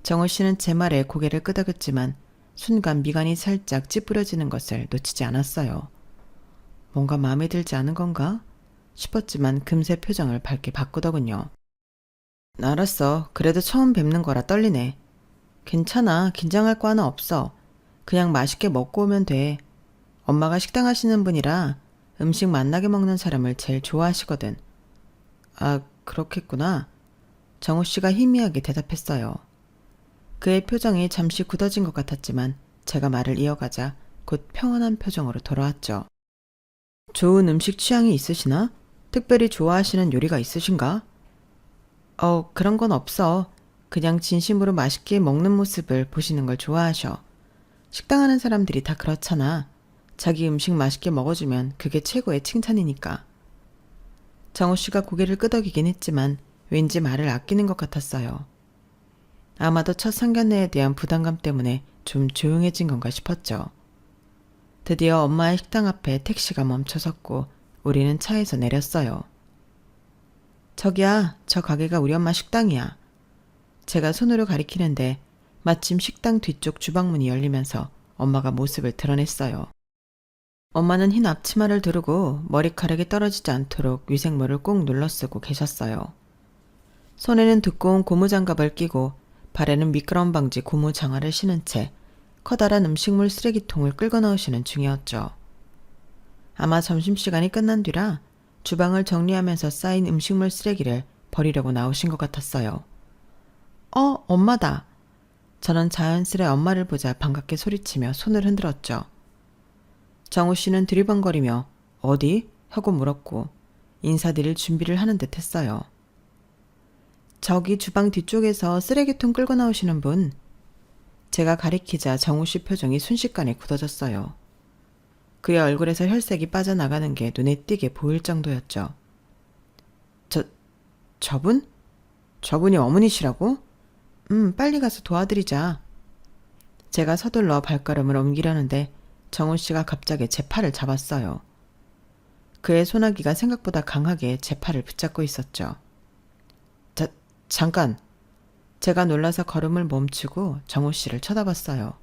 정우 씨는 제 말에 고개를 끄덕였지만 순간 미간이 살짝 찌푸려지는 것을 놓치지 않았어요. 뭔가 마음에 들지 않은 건가? 싶었지만 금세 표정을 밝게 바꾸더군요. 알았어. 그래도 처음 뵙는 거라 떨리네. 괜찮아. 긴장할 거 하나 없어. 그냥 맛있게 먹고 오면 돼. 엄마가 식당 하시는 분이라 음식 맛나게 먹는 사람을 제일 좋아하시거든. 아, 그렇겠구나. 정우 씨가 희미하게 대답했어요. 그의 표정이 잠시 굳어진 것 같았지만 제가 말을 이어가자 곧 평온한 표정으로 돌아왔죠. 좋은 음식 취향이 있으시나? 특별히 좋아하시는 요리가 있으신가? 그런 건 없어. 그냥 진심으로 맛있게 먹는 모습을 보시는 걸 좋아하셔. 식당 하는 사람들이 다 그렇잖아. 자기 음식 맛있게 먹어주면 그게 최고의 칭찬이니까. 정우 씨가 고개를 끄덕이긴 했지만 왠지 말을 아끼는 것 같았어요. 아마도 첫 상견례에 대한 부담감 때문에 좀 조용해진 건가 싶었죠. 드디어 엄마의 식당 앞에 택시가 멈춰섰고 우리는 차에서 내렸어요. 저기야, 저 가게가 우리 엄마 식당이야. 제가 손으로 가리키는데 마침 식당 뒤쪽 주방문이 열리면서 엄마가 모습을 드러냈어요. 엄마는 흰 앞치마를 두르고 머리카락이 떨어지지 않도록 위생모를 꼭 눌러쓰고 계셨어요. 손에는 두꺼운 고무장갑을 끼고 발에는 미끄럼 방지 고무 장화를 신은 채 커다란 음식물 쓰레기통을 끌고 나오시는 중이었죠. 아마 점심시간이 끝난 뒤라 주방을 정리하면서 쌓인 음식물 쓰레기를 버리려고 나오신 것 같았어요. 엄마다. 저는 자연스레 엄마를 보자 반갑게 소리치며 손을 흔들었죠. 정우 씨는 두리번거리며 어디? 하고 물었고 인사드릴 준비를 하는 듯 했어요. 저기 주방 뒤쪽에서 쓰레기통 끌고 나오시는 분. 제가 가리키자 정우 씨 표정이 순식간에 굳어졌어요. 그의 얼굴에서 혈색이 빠져나가는 게 눈에 띄게 보일 정도였죠. 저분? 저분이 어머니시라고? 빨리 가서 도와드리자. 제가 서둘러 발걸음을 옮기려는데 정우 씨가 갑자기 제 팔을 잡았어요. 그의 소나기가 생각보다 강하게 제 팔을 붙잡고 있었죠. 잠깐. 제가 놀라서 걸음을 멈추고 정호 씨를 쳐다봤어요.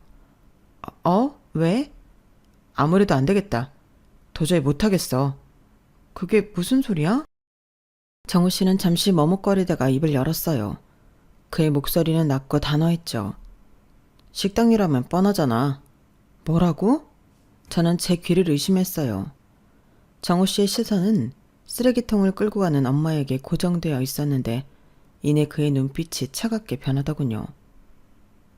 왜? 아무래도 안 되겠다. 도저히 못하겠어. 그게 무슨 소리야? 정호 씨는 잠시 머뭇거리다가 입을 열었어요. 그의 목소리는 낮고 단호했죠. 식당이라면 뻔하잖아. 뭐라고? 저는 제 귀를 의심했어요. 정호 씨의 시선은 쓰레기통을 끌고 가는 엄마에게 고정되어 있었는데 이내 그의 눈빛이 차갑게 변하더군요.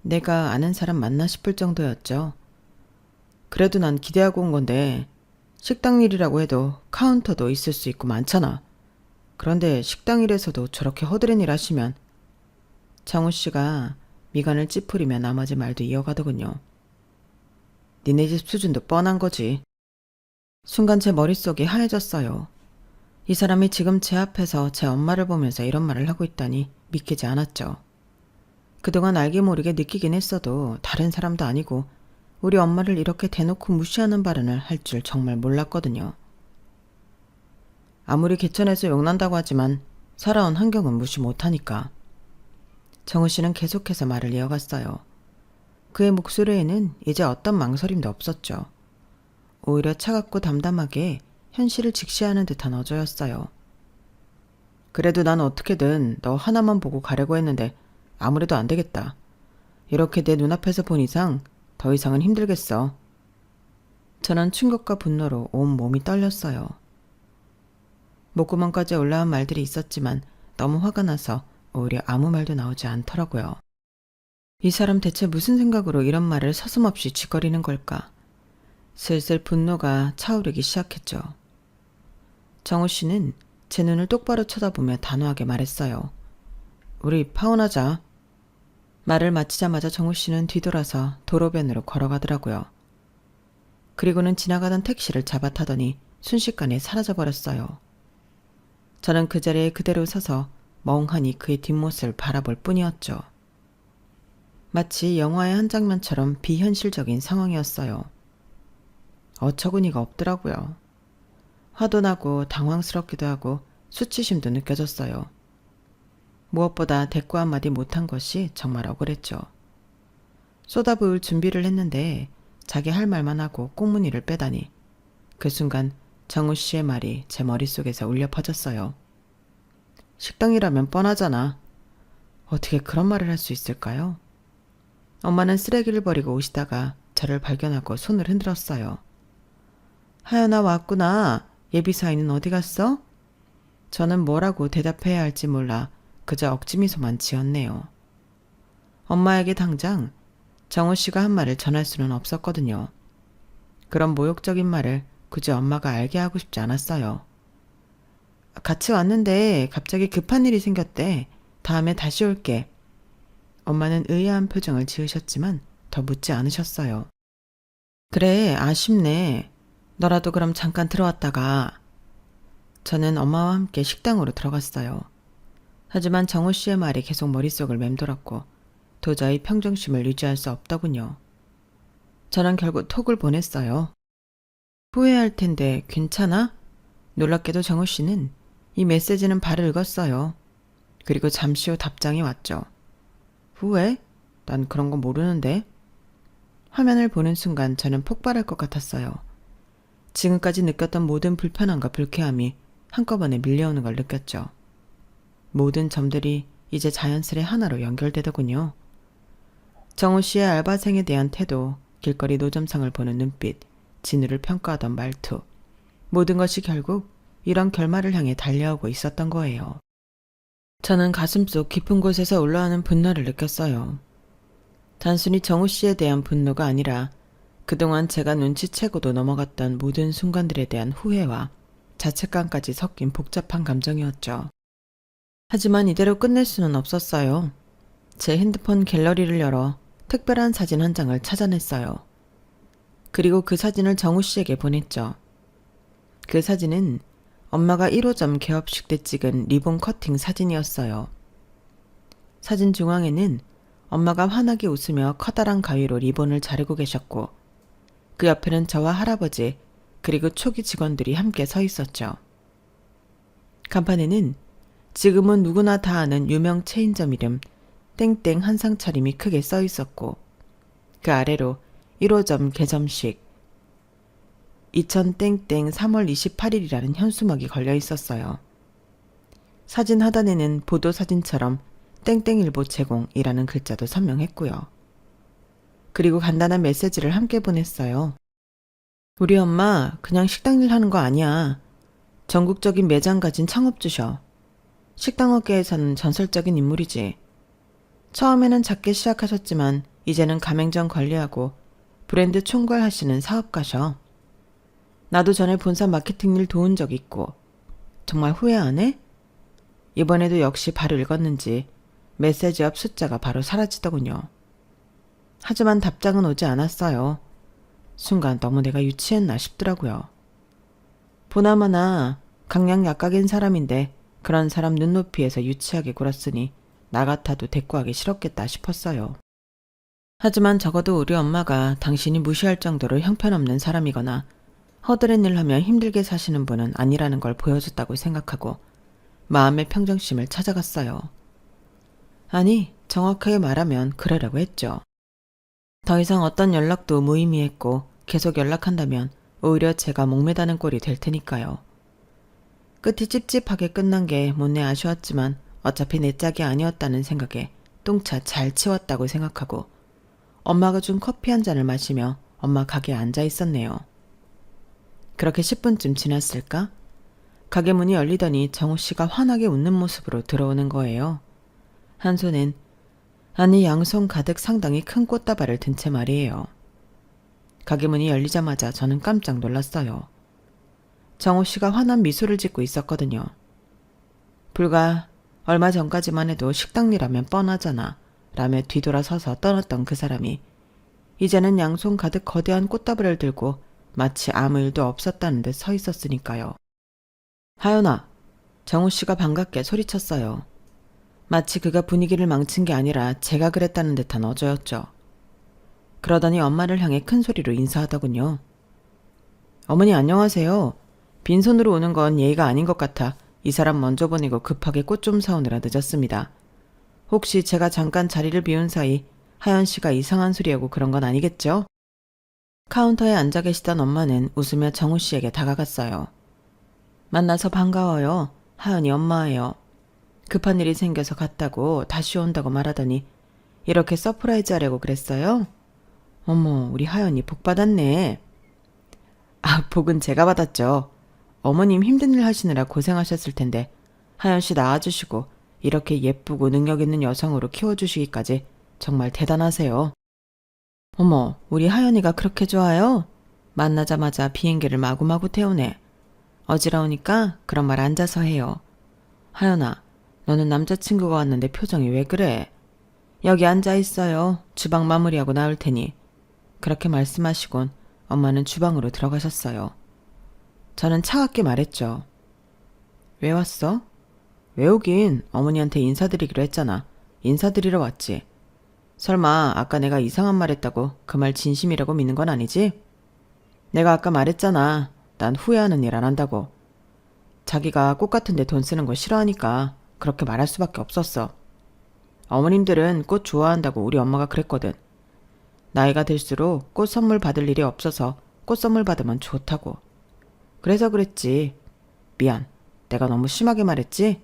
내가 아는 사람 맞나 싶을 정도였죠. 그래도 난 기대하고 온 건데 식당 일이라고 해도 카운터도 있을 수 있고 많잖아. 그런데 식당 일에서도 저렇게 허드렛 일 하시면 정우 씨가 미간을 찌푸리며 나머지 말도 이어가더군요. 니네 집 수준도 뻔한 거지. 순간 제 머릿속이 하얘졌어요. 이 사람이 지금 제 앞에서 제 엄마를 보면서 이런 말을 하고 있다니 믿기지 않았죠. 그동안 알게 모르게 느끼긴 했어도 다른 사람도 아니고 우리 엄마를 이렇게 대놓고 무시하는 발언을 할 줄 정말 몰랐거든요. 아무리 개천에서 욕난다고 하지만 살아온 환경은 무시 못하니까. 정우 씨는 계속해서 말을 이어갔어요. 그의 목소리에는 이제 어떤 망설임도 없었죠. 오히려 차갑고 담담하게 현실을 직시하는 듯한 어조였어요. 그래도 난 어떻게든 너 하나만 보고 가려고 했는데 아무래도 안 되겠다. 이렇게 내 눈앞에서 본 이상 더 이상은 힘들겠어. 저는 충격과 분노로 온 몸이 떨렸어요. 목구멍까지 올라온 말들이 있었지만 너무 화가 나서 오히려 아무 말도 나오지 않더라고요. 이 사람 대체 무슨 생각으로 이런 말을 서슴없이 쥐거리는 걸까? 슬슬 분노가 차오르기 시작했죠. 정우 씨는 제 눈을 똑바로 쳐다보며 단호하게 말했어요. 우리 파혼하자. 말을 마치자마자 정우 씨는 뒤돌아서 도로변으로 걸어가더라고요. 그리고는 지나가던 택시를 잡아타더니 순식간에 사라져버렸어요. 저는 그 자리에 그대로 서서 멍하니 그의 뒷모습을 바라볼 뿐이었죠. 마치 영화의 한 장면처럼 비현실적인 상황이었어요. 어처구니가 없더라고요. 화도 나고 당황스럽기도 하고 수치심도 느껴졌어요. 무엇보다 대꾸 한마디 못한 것이 정말 억울했죠. 쏟아부을 준비를 했는데 자기 할 말만 하고 꽁무니를 빼다니 그 순간 정우 씨의 말이 제 머릿속에서 울려 퍼졌어요. 식당이라면 뻔하잖아. 어떻게 그런 말을 할 수 있을까요? 엄마는 쓰레기를 버리고 오시다가 저를 발견하고 손을 흔들었어요. 하연아 왔구나. 예비사위는 어디 갔어? 저는 뭐라고 대답해야 할지 몰라 그저 억지미소만 지었네요. 엄마에게 당장 정우 씨가 한 말을 전할 수는 없었거든요. 그런 모욕적인 말을 굳이 엄마가 알게 하고 싶지 않았어요. 같이 왔는데 갑자기 급한 일이 생겼대. 다음에 다시 올게. 엄마는 의아한 표정을 지으셨지만 더 묻지 않으셨어요. 그래, 아쉽네. 너라도 그럼 잠깐 들어왔다가. 저는 엄마와 함께 식당으로 들어갔어요. 하지만 정우 씨의 말이 계속 머릿속을 맴돌았고 도저히 평정심을 유지할 수 없더군요. 저는 결국 톡을 보냈어요. 후회할 텐데 괜찮아? 놀랍게도 정우 씨는 이 메시지는 바로 읽었어요. 그리고 잠시 후 답장이 왔죠. 후회? 난 그런 거 모르는데. 화면을 보는 순간 저는 폭발할 것 같았어요. 지금까지 느꼈던 모든 불편함과 불쾌함이 한꺼번에 밀려오는 걸 느꼈죠. 모든 점들이 이제 자연스레 하나로 연결되더군요. 정우 씨의 알바생에 대한 태도, 길거리 노점상을 보는 눈빛, 진우를 평가하던 말투, 모든 것이 결국 이런 결말을 향해 달려오고 있었던 거예요. 저는 가슴속 깊은 곳에서 올라오는 분노를 느꼈어요. 단순히 정우 씨에 대한 분노가 아니라 그동안 제가 눈치채고도 넘어갔던 모든 순간들에 대한 후회와 자책감까지 섞인 복잡한 감정이었죠. 하지만 이대로 끝낼 수는 없었어요. 제 핸드폰 갤러리를 열어 특별한 사진 한 장을 찾아냈어요. 그리고 그 사진을 정우 씨에게 보냈죠. 그 사진은 엄마가 1호점 개업식 때 찍은 리본 커팅 사진이었어요. 사진 중앙에는 엄마가 환하게 웃으며 커다란 가위로 리본을 자르고 계셨고 그 옆에는 저와 할아버지 그리고 초기 직원들이 함께 서 있었죠. 간판에는 지금은 누구나 다 아는 유명 체인점 이름 땡땡 한상 차림이 크게 써 있었고 그 아래로 1호점 개점식 2000땡땡 3월 28일이라는 현수막이 걸려 있었어요. 사진 하단에는 보도사진처럼 땡땡일보 제공이라는 글자도 선명했고요. 그리고 간단한 메시지를 함께 보냈어요. 우리 엄마 그냥 식당 일 하는 거 아니야. 전국적인 매장 가진 창업주셔. 식당업계에서는 전설적인 인물이지. 처음에는 작게 시작하셨지만 이제는 가맹점 관리하고 브랜드 총괄하시는 사업가셔. 나도 전에 본사 마케팅 일 도운 적 있고. 정말 후회 안 해? 이번에도 역시 바로 읽었는지 메시지 옆 숫자가 바로 사라지더군요. 하지만 답장은 오지 않았어요. 순간 너무 내가 유치했나 싶더라고요. 보나마나 강약 약각인 사람인데 그런 사람 눈높이에서 유치하게 굴었으니 나 같아도 대꾸하기 싫었겠다 싶었어요. 하지만 적어도 우리 엄마가 당신이 무시할 정도로 형편없는 사람이거나 허드렛 일 하며 힘들게 사시는 분은 아니라는 걸 보여줬다고 생각하고 마음의 평정심을 찾아갔어요. 아니, 정확하게 말하면 그러려고 했죠. 더 이상 어떤 연락도 무의미했고 계속 연락한다면 오히려 제가 목매다는 꼴이 될 테니까요. 끝이 찝찝하게 끝난 게 못내 아쉬웠지만 어차피 내 짝이 아니었다는 생각에 똥차 잘 치웠다고 생각하고 엄마가 준 커피 한 잔을 마시며 엄마 가게에 앉아 있었네요. 그렇게 10분쯤 지났을까? 가게 문이 열리더니 정우 씨가 환하게 웃는 모습으로 들어오는 거예요. 한 손엔 아니 양손 가득 상당히 큰 꽃다발을 든 채 말이에요. 가게 문이 열리자마자 저는 깜짝 놀랐어요. 정우 씨가 환한 미소를 짓고 있었거든요. 불과 얼마 전까지만 해도 식당 일하면 뻔하잖아 라며 뒤돌아서서 떠났던 그 사람이 이제는 양손 가득 거대한 꽃다발을 들고 마치 아무 일도 없었다는 듯 서 있었으니까요. 하연아, 정우 씨가 반갑게 소리쳤어요. 마치 그가 분위기를 망친 게 아니라 제가 그랬다는 듯한 어조였죠. 그러더니 엄마를 향해 큰 소리로 인사하더군요. 어머니 안녕하세요. 빈손으로 오는 건 예의가 아닌 것 같아 이 사람 먼저 보내고 급하게 꽃 좀 사오느라 늦었습니다. 혹시 제가 잠깐 자리를 비운 사이 하연 씨가 이상한 소리하고 그런 건 아니겠죠? 카운터에 앉아 계시던 엄마는 웃으며 정우 씨에게 다가갔어요. 만나서 반가워요. 하연이 엄마예요. 급한 일이 생겨서 갔다고 다시 온다고 말하더니 이렇게 서프라이즈 하려고 그랬어요? 어머, 우리 하연이 복 받았네. 아, 복은 제가 받았죠. 어머님 힘든 일 하시느라 고생하셨을 텐데 하연 씨 낳아주시고 이렇게 예쁘고 능력 있는 여성으로 키워주시기까지 정말 대단하세요. 어머, 우리 하연이가 그렇게 좋아요? 만나자마자 비행기를 마구마구 태우네. 어지러우니까 그런 말 앉아서 해요. 하연아, 너는 남자친구가 왔는데 표정이 왜 그래? 여기 앉아 있어요. 주방 마무리하고 나올 테니. 그렇게 말씀하시곤 엄마는 주방으로 들어가셨어요. 저는 차갑게 말했죠. 왜 왔어? 왜 오긴 어머니한테 인사드리기로 했잖아. 인사드리러 왔지. 설마 아까 내가 이상한 말 했다고 그 말 진심이라고 믿는 건 아니지? 내가 아까 말했잖아. 난 후회하는 일 안 한다고. 자기가 꽃 같은데 돈 쓰는 거 싫어하니까 그렇게 말할 수밖에 없었어. 어머님들은 꽃 좋아한다고 우리 엄마가 그랬거든. 나이가 들수록 꽃 선물 받을 일이 없어서 꽃 선물 받으면 좋다고. 그래서 그랬지. 미안. 내가 너무 심하게 말했지?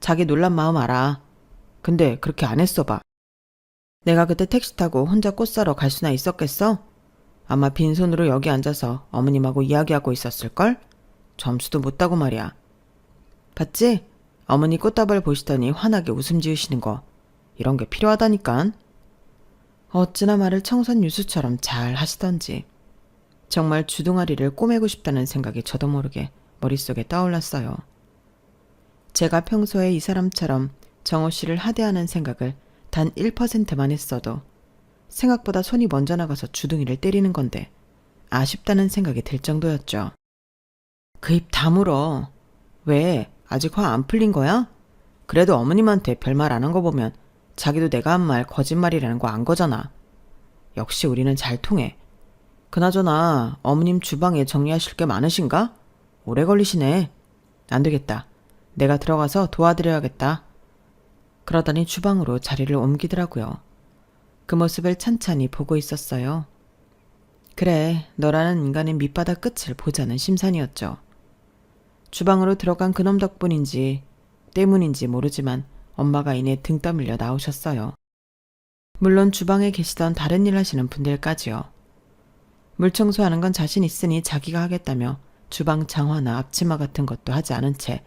자기 놀란 마음 알아. 근데 그렇게 안 했어 봐. 내가 그때 택시 타고 혼자 꽃 사러 갈 수나 있었겠어? 아마 빈손으로 여기 앉아서 어머님하고 이야기하고 있었을걸? 점수도 못 따고 말이야. 봤지? 어머니 꽃다발 보시더니 환하게 웃음 지으시는 거. 이런 게 필요하다니깐. 어찌나 말을 청산유수처럼 잘 하시던지. 정말 주둥아리를 꼬매고 싶다는 생각이 저도 모르게 머릿속에 떠올랐어요. 제가 평소에 이 사람처럼 정호 씨를 하대하는 생각을 단 1%만 했어도 생각보다 손이 먼저 나가서 주둥이를 때리는 건데 아쉽다는 생각이 들 정도였죠. 그 입 다물어. 왜? 아직 화 안 풀린 거야? 그래도 어머님한테 별말 안 한 거 보면 자기도 내가 한 말 거짓말이라는 거 안 거잖아. 역시 우리는 잘 통해. 그나저나 어머님 주방에 정리하실 게 많으신가? 오래 걸리시네. 안 되겠다. 내가 들어가서 도와드려야겠다. 그러더니 주방으로 자리를 옮기더라고요. 그 모습을 찬찬히 보고 있었어요. 그래, 너라는 인간의 밑바닥 끝을 보자는 심산이었죠. 주방으로 들어간 그놈 덕분인지 때문인지 모르지만 엄마가 이내 등 떠밀려 나오셨어요. 물론 주방에 계시던 다른 일 하시는 분들까지요. 물 청소하는 건 자신 있으니 자기가 하겠다며 주방 장화나 앞치마 같은 것도 하지 않은 채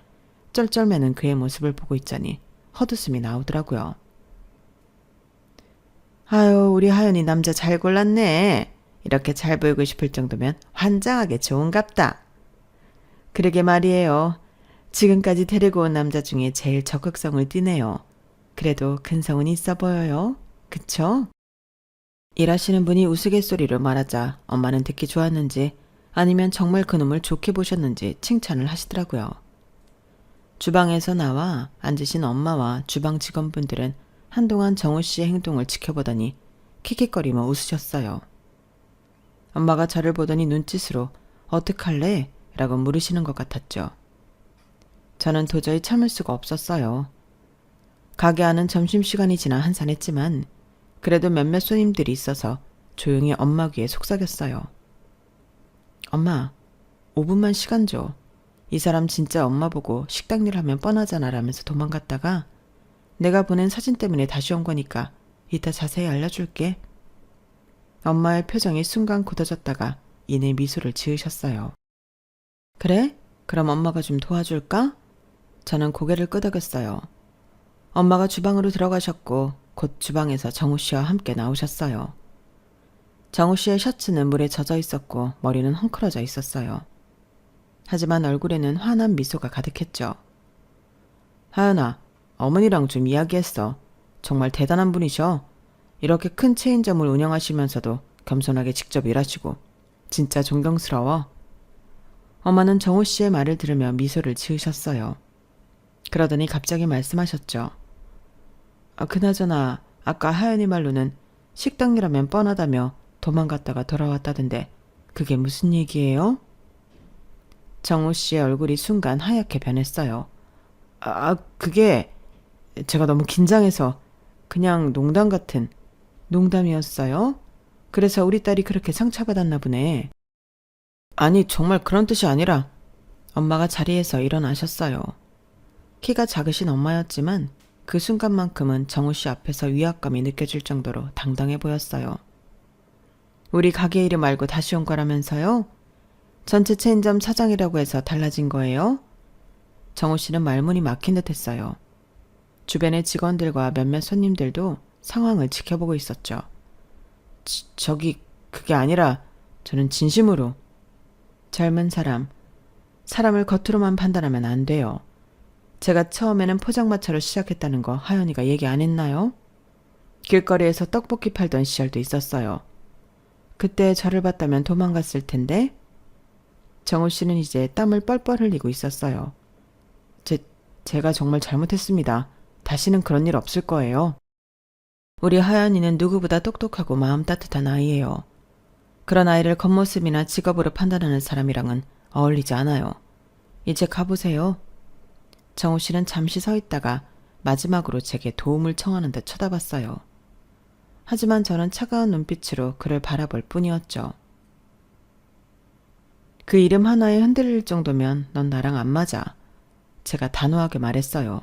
쩔쩔매는 그의 모습을 보고 있자니 헛웃음이 나오더라고요. 아유, 우리 하연이 남자 잘 골랐네. 이렇게 잘 보이고 싶을 정도면 환장하게 좋은갑다. 그러게 말이에요. 지금까지 데리고 온 남자 중에 제일 적극성을 띠네요. 그래도 근성은 있어 보여요. 그쵸? 일하시는 분이 우스갯소리로 말하자 엄마는 듣기 좋았는지 아니면 정말 그놈을 좋게 보셨는지 칭찬을 하시더라고요. 주방에서 나와 앉으신 엄마와 주방 직원분들은 한동안 정우 씨의 행동을 지켜보더니 킥킥거리며 웃으셨어요. 엄마가 저를 보더니 눈짓으로 어떡할래? 라고 물으시는 것 같았죠. 저는 도저히 참을 수가 없었어요. 가게 안은 점심시간이 지나 한산했지만 그래도 몇몇 손님들이 있어서 조용히 엄마 귀에 속삭였어요. 엄마, 5분만 시간 줘. 이 사람 진짜 엄마 보고 식당 일 하면 뻔하잖아 라면서 도망갔다가 내가 보낸 사진 때문에 다시 온 거니까 이따 자세히 알려줄게. 엄마의 표정이 순간 굳어졌다가 이내 미소를 지으셨어요. 그래? 그럼 엄마가 좀 도와줄까? 저는 고개를 끄덕였어요. 엄마가 주방으로 들어가셨고 곧 주방에서 정우 씨와 함께 나오셨어요. 정우 씨의 셔츠는 물에 젖어 있었고 머리는 헝클어져 있었어요. 하지만 얼굴에는 환한 미소가 가득했죠. 하연아, 어머니랑 좀 이야기했어. 정말 대단한 분이셔. 이렇게 큰 체인점을 운영하시면서도 겸손하게 직접 일하시고 진짜 존경스러워. 엄마는 정우 씨의 말을 들으며 미소를 지으셨어요. 그러더니 갑자기 말씀하셨죠. 그나저나 아까 하연이 말로는 식당 일하면 뻔하다며 도망갔다가 돌아왔다던데 그게 무슨 얘기예요? 정우 씨의 얼굴이 순간 하얗게 변했어요. 그게 제가 너무 긴장해서 그냥 농담 같은 농담이었어요? 그래서 우리 딸이 그렇게 상처받았나 보네. 아니, 정말 그런 뜻이 아니라 엄마가 자리에서 일어나셨어요. 키가 작으신 엄마였지만 그 순간만큼은 정우 씨 앞에서 위압감이 느껴질 정도로 당당해 보였어요. 우리 가게 이름 알고 다시 온 거라면서요? 전체 체인점 사장이라고 해서 달라진 거예요? 정우 씨는 말문이 막힌 듯 했어요. 주변의 직원들과 몇몇 손님들도 상황을 지켜보고 있었죠. 저기 그게 아니라 저는 진심으로. 젊은 사람을 겉으로만 판단하면 안 돼요. 제가 처음에는 포장마차로 시작했다는 거 하연이가 얘기 안 했나요? 길거리에서 떡볶이 팔던 시절도 있었어요. 그때 저를 봤다면 도망갔을 텐데. 정우 씨는 이제 땀을 뻘뻘 흘리고 있었어요. 제가 정말 잘못했습니다. 다시는 그런 일 없을 거예요. 우리 하연이는 누구보다 똑똑하고 마음 따뜻한 아이예요. 그런 아이를 겉모습이나 직업으로 판단하는 사람이랑은 어울리지 않아요. 이제 가보세요. 정우 씨는 잠시 서 있다가 마지막으로 제게 도움을 청하는 듯 쳐다봤어요. 하지만 저는 차가운 눈빛으로 그를 바라볼 뿐이었죠. 그 이름 하나에 흔들릴 정도면 넌 나랑 안 맞아. 제가 단호하게 말했어요.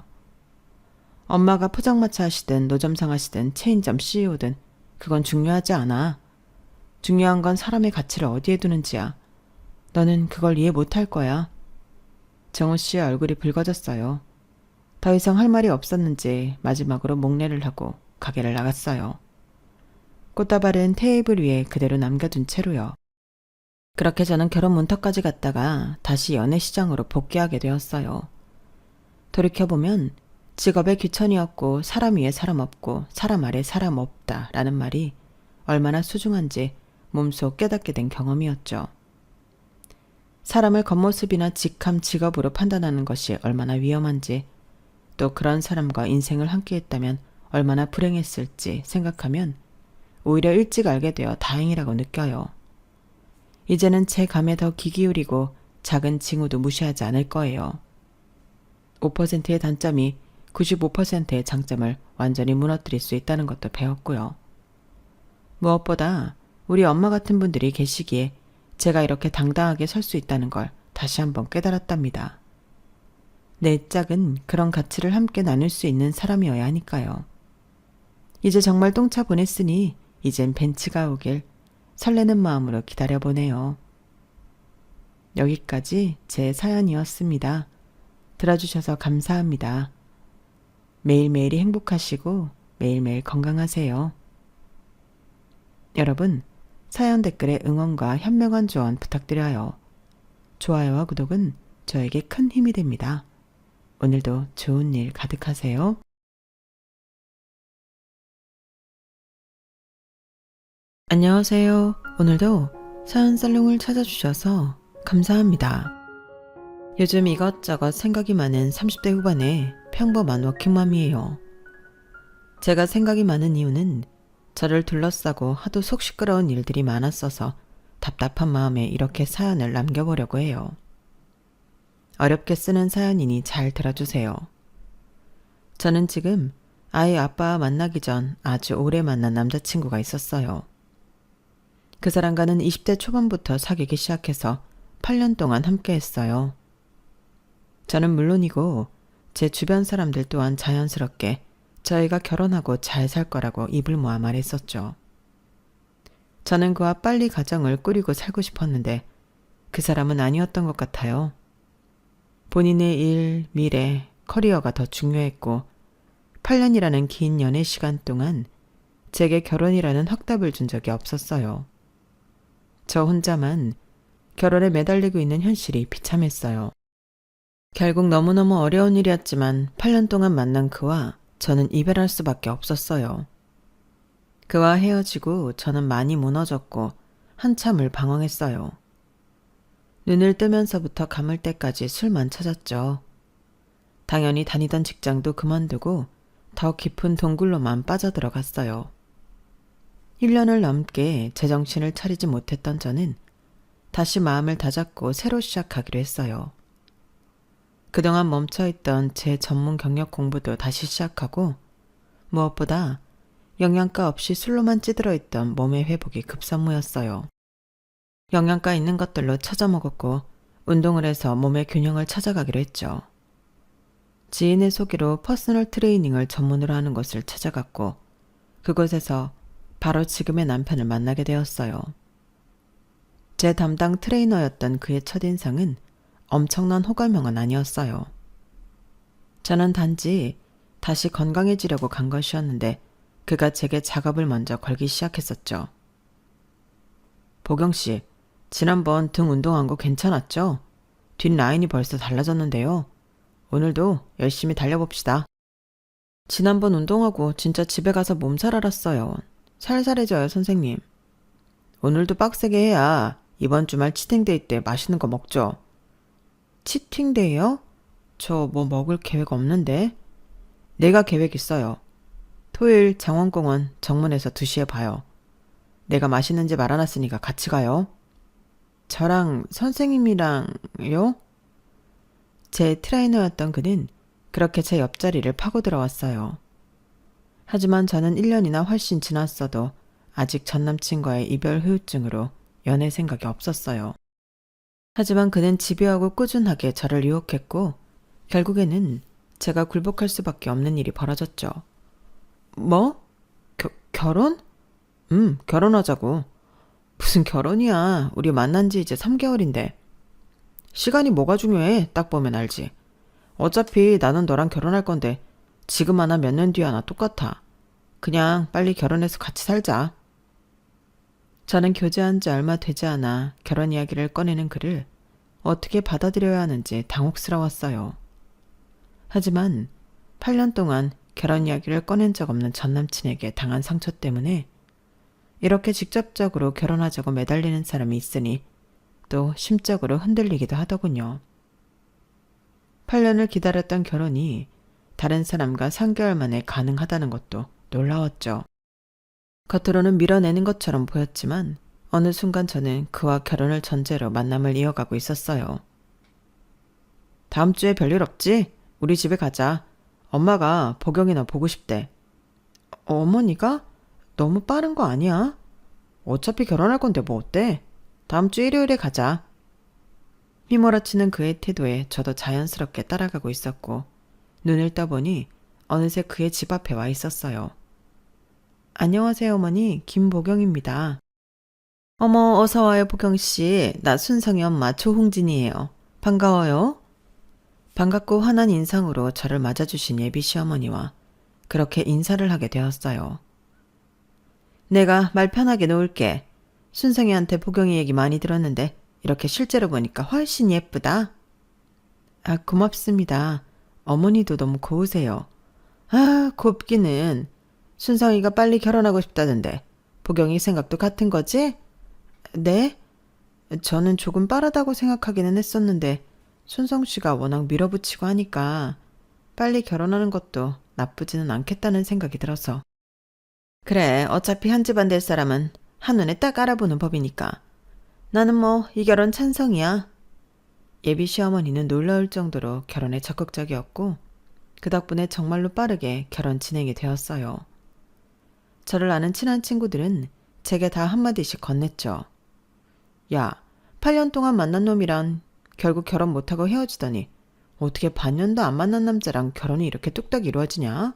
엄마가 포장마차 하시든 노점상 하시든 체인점 CEO든 그건 중요하지 않아. 중요한 건 사람의 가치를 어디에 두는지야. 너는 그걸 이해 못할 거야. 정우 씨의 얼굴이 붉어졌어요. 더 이상 할 말이 없었는지 마지막으로 목례를 하고 가게를 나갔어요. 꽃다발은 테이블 위에 그대로 남겨둔 채로요. 그렇게 저는 결혼 문턱까지 갔다가 다시 연애시장으로 복귀하게 되었어요. 돌이켜보면 직업의 귀천이었고 사람 위에 사람 없고 사람 아래 사람 없다 라는 말이 얼마나 소중한지 몸소 깨닫게 된 경험이었죠. 사람을 겉모습이나 직함, 직업으로 판단하는 것이 얼마나 위험한지, 또 그런 사람과 인생을 함께했다면 얼마나 불행했을지 생각하면 오히려 일찍 알게 되어 다행이라고 느껴요. 이제는 제 감에 더 귀 기울이고 작은 징후도 무시하지 않을 거예요. 5%의 단점이 95%의 장점을 완전히 무너뜨릴 수 있다는 것도 배웠고요. 무엇보다 우리 엄마 같은 분들이 계시기에 제가 이렇게 당당하게 설 수 있다는 걸 다시 한번 깨달았답니다. 내 짝은 그런 가치를 함께 나눌 수 있는 사람이어야 하니까요. 이제 정말 똥차 보냈으니 이젠 벤츠가 오길 설레는 마음으로 기다려보네요. 여기까지 제 사연이었습니다. 들어주셔서 감사합니다. 매일매일이 행복하시고 매일매일 건강하세요. 여러분, 사연 댓글에 응원과 현명한 조언 부탁드려요. 좋아요와 구독은 저에게 큰 힘이 됩니다. 오늘도 좋은 일 가득하세요. 안녕하세요. 오늘도 사연 살롱을 찾아주셔서 감사합니다. 요즘 이것저것 생각이 많은 30대 후반의 평범한 워킹맘이에요. 제가 생각이 많은 이유는 저를 둘러싸고 하도 속 시끄러운 일들이 많았어서 답답한 마음에 이렇게 사연을 남겨보려고 해요. 어렵게 쓰는 사연이니 잘 들어주세요. 저는 지금 아이 아빠와 만나기 전 아주 오래 만난 남자친구가 있었어요. 그 사람과는 20대 초반부터 사귀기 시작해서 8년 동안 함께 했어요. 저는 물론이고 제 주변 사람들 또한 자연스럽게 저희가 결혼하고 잘 살 거라고 입을 모아 말했었죠. 저는 그와 빨리 가정을 꾸리고 살고 싶었는데 그 사람은 아니었던 것 같아요. 본인의 일, 미래, 커리어가 더 중요했고 8년이라는 긴 연애 시간 동안 제게 결혼이라는 확답을 준 적이 없었어요. 저 혼자만 결혼에 매달리고 있는 현실이 비참했어요. 결국 너무너무 어려운 일이었지만 8년 동안 만난 그와 저는 이별할 수밖에 없었어요. 그와 헤어지고 저는 많이 무너졌고 한참을 방황했어요. 눈을 뜨면서부터 감을 때까지 술만 찾았죠. 당연히 다니던 직장도 그만두고 더 깊은 동굴로만 빠져들어갔어요. 1년을 넘게 제정신을 차리지 못했던 저는 다시 마음을 다잡고 새로 시작하기로 했어요. 그동안 멈춰있던 제 전문 경력 공부도 다시 시작하고 무엇보다 영양가 없이 술로만 찌들어 있던 몸의 회복이 급선무였어요. 영양가 있는 것들로 찾아 먹었고 운동을 해서 몸의 균형을 찾아가기로 했죠. 지인의 소개로 퍼스널 트레이닝을 전문으로 하는 곳을 찾아갔고 그곳에서 바로 지금의 남편을 만나게 되었어요. 제 담당 트레이너였던 그의 첫인상은 엄청난 호감형은 아니었어요. 저는 단지 다시 건강해지려고 간 것이었는데 그가 제게 작업을 먼저 걸기 시작했었죠. 보경씨, 지난번 등 운동한 거 괜찮았죠? 뒷라인이 벌써 달라졌는데요. 오늘도 열심히 달려봅시다. 지난번 운동하고 진짜 집에 가서 몸살 알았어요. 살살해져요, 선생님. 오늘도 빡세게 해야 이번 주말 치팅데이 때 맛있는 거 먹죠. 치팅데이요? 저 뭐 먹을 계획 없는데? 내가 계획 있어요. 토요일 장원공원 정문에서 2시에 봐요. 내가 맛있는 집 알아놨으니까 같이 가요. 저랑 선생님이랑요? 제 트레이너였던 그는 그렇게 제 옆자리를 파고 들어왔어요. 하지만 저는 1년이나 훨씬 지났어도 아직 전남친과의 이별 후유증으로 연애 생각이 없었어요. 하지만 그는 집요하고 꾸준하게 저를 유혹했고 결국에는 제가 굴복할 수밖에 없는 일이 벌어졌죠. 뭐? 결혼? 결혼하자고. 무슨 결혼이야. 우리 만난 지 이제 3개월인데. 시간이 뭐가 중요해. 딱 보면 알지. 어차피 나는 너랑 결혼할 건데 지금 하나 몇 년 뒤에 하나 똑같아. 그냥 빨리 결혼해서 같이 살자. 저는 교제한 지 얼마 되지 않아 결혼 이야기를 꺼내는 그를 어떻게 받아들여야 하는지 당혹스러웠어요. 하지만 8년 동안 결혼 이야기를 꺼낸 적 없는 전남친에게 당한 상처 때문에 이렇게 직접적으로 결혼하자고 매달리는 사람이 있으니 또 심적으로 흔들리기도 하더군요. 8년을 기다렸던 결혼이 다른 사람과 3개월 만에 가능하다는 것도 놀라웠죠. 겉으로는 밀어내는 것처럼 보였지만 어느 순간 저는 그와 결혼을 전제로 만남을 이어가고 있었어요. 다음 주에 별일 없지? 우리 집에 가자. 엄마가 보경이나 보고 싶대. 어머니가? 너무 빠른 거 아니야? 어차피 결혼할 건데 뭐 어때? 다음 주 일요일에 가자. 휘몰아치는 그의 태도에 저도 자연스럽게 따라가고 있었고 눈을 떠보니 어느새 그의 집 앞에 와 있었어요. 안녕하세요 어머니, 김보경입니다. 어머 어서 와요 보경씨. 나 순성이 엄마 조홍진이에요. 반가워요. 반갑고 환한 인상으로 저를 맞아주신 예비 시어머니와 그렇게 인사를 하게 되었어요. 내가 말 편하게 놓을게. 순성이한테 보경이 얘기 많이 들었는데 이렇게 실제로 보니까 훨씬 예쁘다. 아, 고맙습니다. 어머니도 너무 고우세요. 아, 곱기는. 순성이가 빨리 결혼하고 싶다던데 보경이 생각도 같은 거지? 네? 저는 조금 빠르다고 생각하기는 했었는데 순성 씨가 워낙 밀어붙이고 하니까 빨리 결혼하는 것도 나쁘지는 않겠다는 생각이 들어서. 그래, 어차피 한 집안 될 사람은 한눈에 딱 알아보는 법이니까. 나는 뭐 이 결혼 찬성이야. 예비 시어머니는 놀라울 정도로 결혼에 적극적이었고 그 덕분에 정말로 빠르게 결혼 진행이 되었어요. 저를 아는 친한 친구들은 제게 다 한마디씩 건넸죠. 야, 8년 동안 만난 놈이란 결국 결혼 못하고 헤어지더니 어떻게 반년도 안 만난 남자랑 결혼이 이렇게 뚝딱 이루어지냐?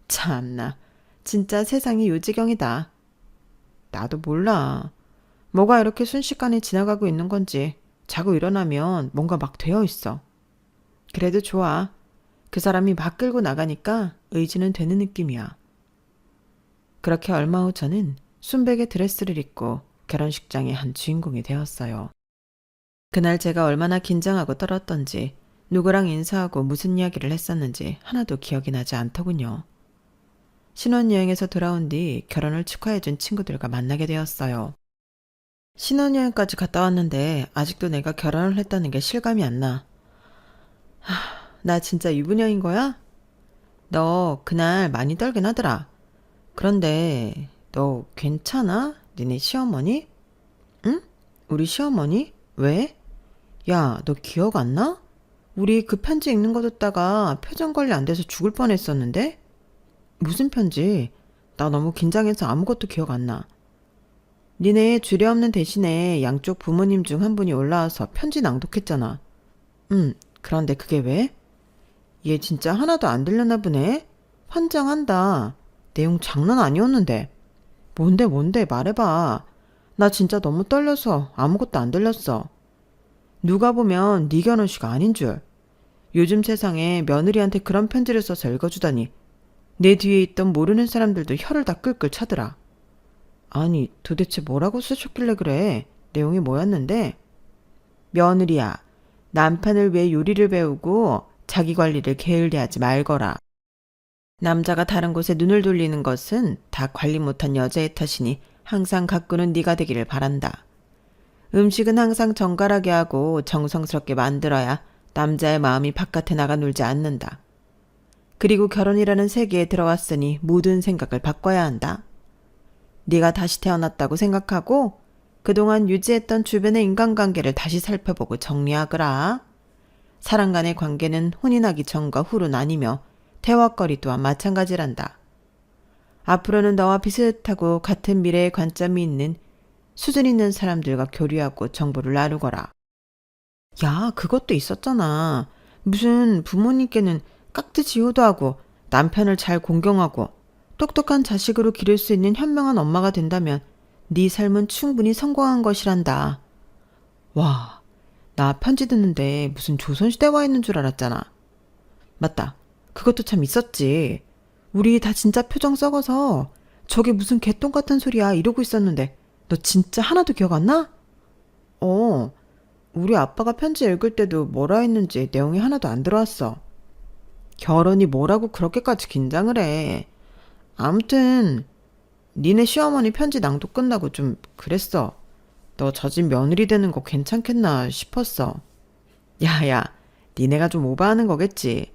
참나, 진짜 세상이 요지경이다. 나도 몰라. 뭐가 이렇게 순식간에 지나가고 있는 건지 자고 일어나면 뭔가 막 되어 있어. 그래도 좋아. 그 사람이 막 끌고 나가니까 의지는 되는 느낌이야. 그렇게 얼마 후 저는 순백의 드레스를 입고 결혼식장의 한 주인공이 되었어요. 그날 제가 얼마나 긴장하고 떨었던지 누구랑 인사하고 무슨 이야기를 했었는지 하나도 기억이 나지 않더군요. 신혼여행에서 돌아온 뒤 결혼을 축하해준 친구들과 만나게 되었어요. 신혼여행까지 갔다 왔는데 아직도 내가 결혼을 했다는 게 실감이 안 나. 나 진짜 유부녀인 거야? 너 그날 많이 떨긴 하더라. 그런데 너 괜찮아? 니네 시어머니? 응? 우리 시어머니? 왜? 야, 너 기억 안 나? 우리 그 편지 읽는 거 듣다가 표정 관리 안 돼서 죽을 뻔했었는데? 무슨 편지? 나 너무 긴장해서 아무것도 기억 안 나. 니네 주례없는 대신에 양쪽 부모님 중 한 분이 올라와서 편지 낭독했잖아. 그런데 그게 왜? 얘 진짜 하나도 안 들렸나 보네? 환장한다. 내용 장난 아니었는데. 뭔데 말해봐. 나 진짜 너무 떨려서 아무것도 안 들렸어. 누가 보면 네 결혼식 아닌 줄. 요즘 세상에 며느리한테 그런 편지를 써서 읽어주다니. 내 뒤에 있던 모르는 사람들도 혀를 다 끌끌 차더라. 아니 도대체 뭐라고 쓰셨길래 그래? 내용이 뭐였는데? 며느리야, 남편을 위해 요리를 배우고 자기 관리를 게을리하지 말거라. 남자가 다른 곳에 눈을 돌리는 것은 다 관리 못한 여자의 탓이니 항상 가꾸는 네가 되기를 바란다. 음식은 항상 정갈하게 하고 정성스럽게 만들어야 남자의 마음이 바깥에 나가 놀지 않는다. 그리고 결혼이라는 세계에 들어왔으니 모든 생각을 바꿔야 한다. 네가 다시 태어났다고 생각하고 그동안 유지했던 주변의 인간관계를 다시 살펴보고 정리하거라. 사람 간의 관계는 혼인하기 전과 후로 나뉘며 대화거리 또한 마찬가지란다. 앞으로는 너와 비슷하고 같은 미래의 관점이 있는 수준 있는 사람들과 교류하고 정보를 나누거라. 야, 그것도 있었잖아. 무슨 부모님께는 깍지지호도 하고 남편을 잘 공경하고 똑똑한 자식으로 기를 수 있는 현명한 엄마가 된다면 네 삶은 충분히 성공한 것이란다. 와, 나 편지 듣는데 무슨 조선시대 와 있는 줄 알았잖아. 맞다. 그것도 참 있었지. 우리 다 진짜 표정 썩어서 저게 무슨 개똥 같은 소리야 이러고 있었는데 너 진짜 하나도 기억 안 나? 우리 아빠가 편지 읽을 때도 뭐라 했는지 내용이 하나도 안 들어왔어. 결혼이 뭐라고 그렇게까지 긴장을 해. 아무튼 니네 시어머니 편지 낭독 끝나고 좀 그랬어. 너 저 집 며느리 되는 거 괜찮겠나 싶었어. 야야, 니네가 좀 오버하는 거겠지.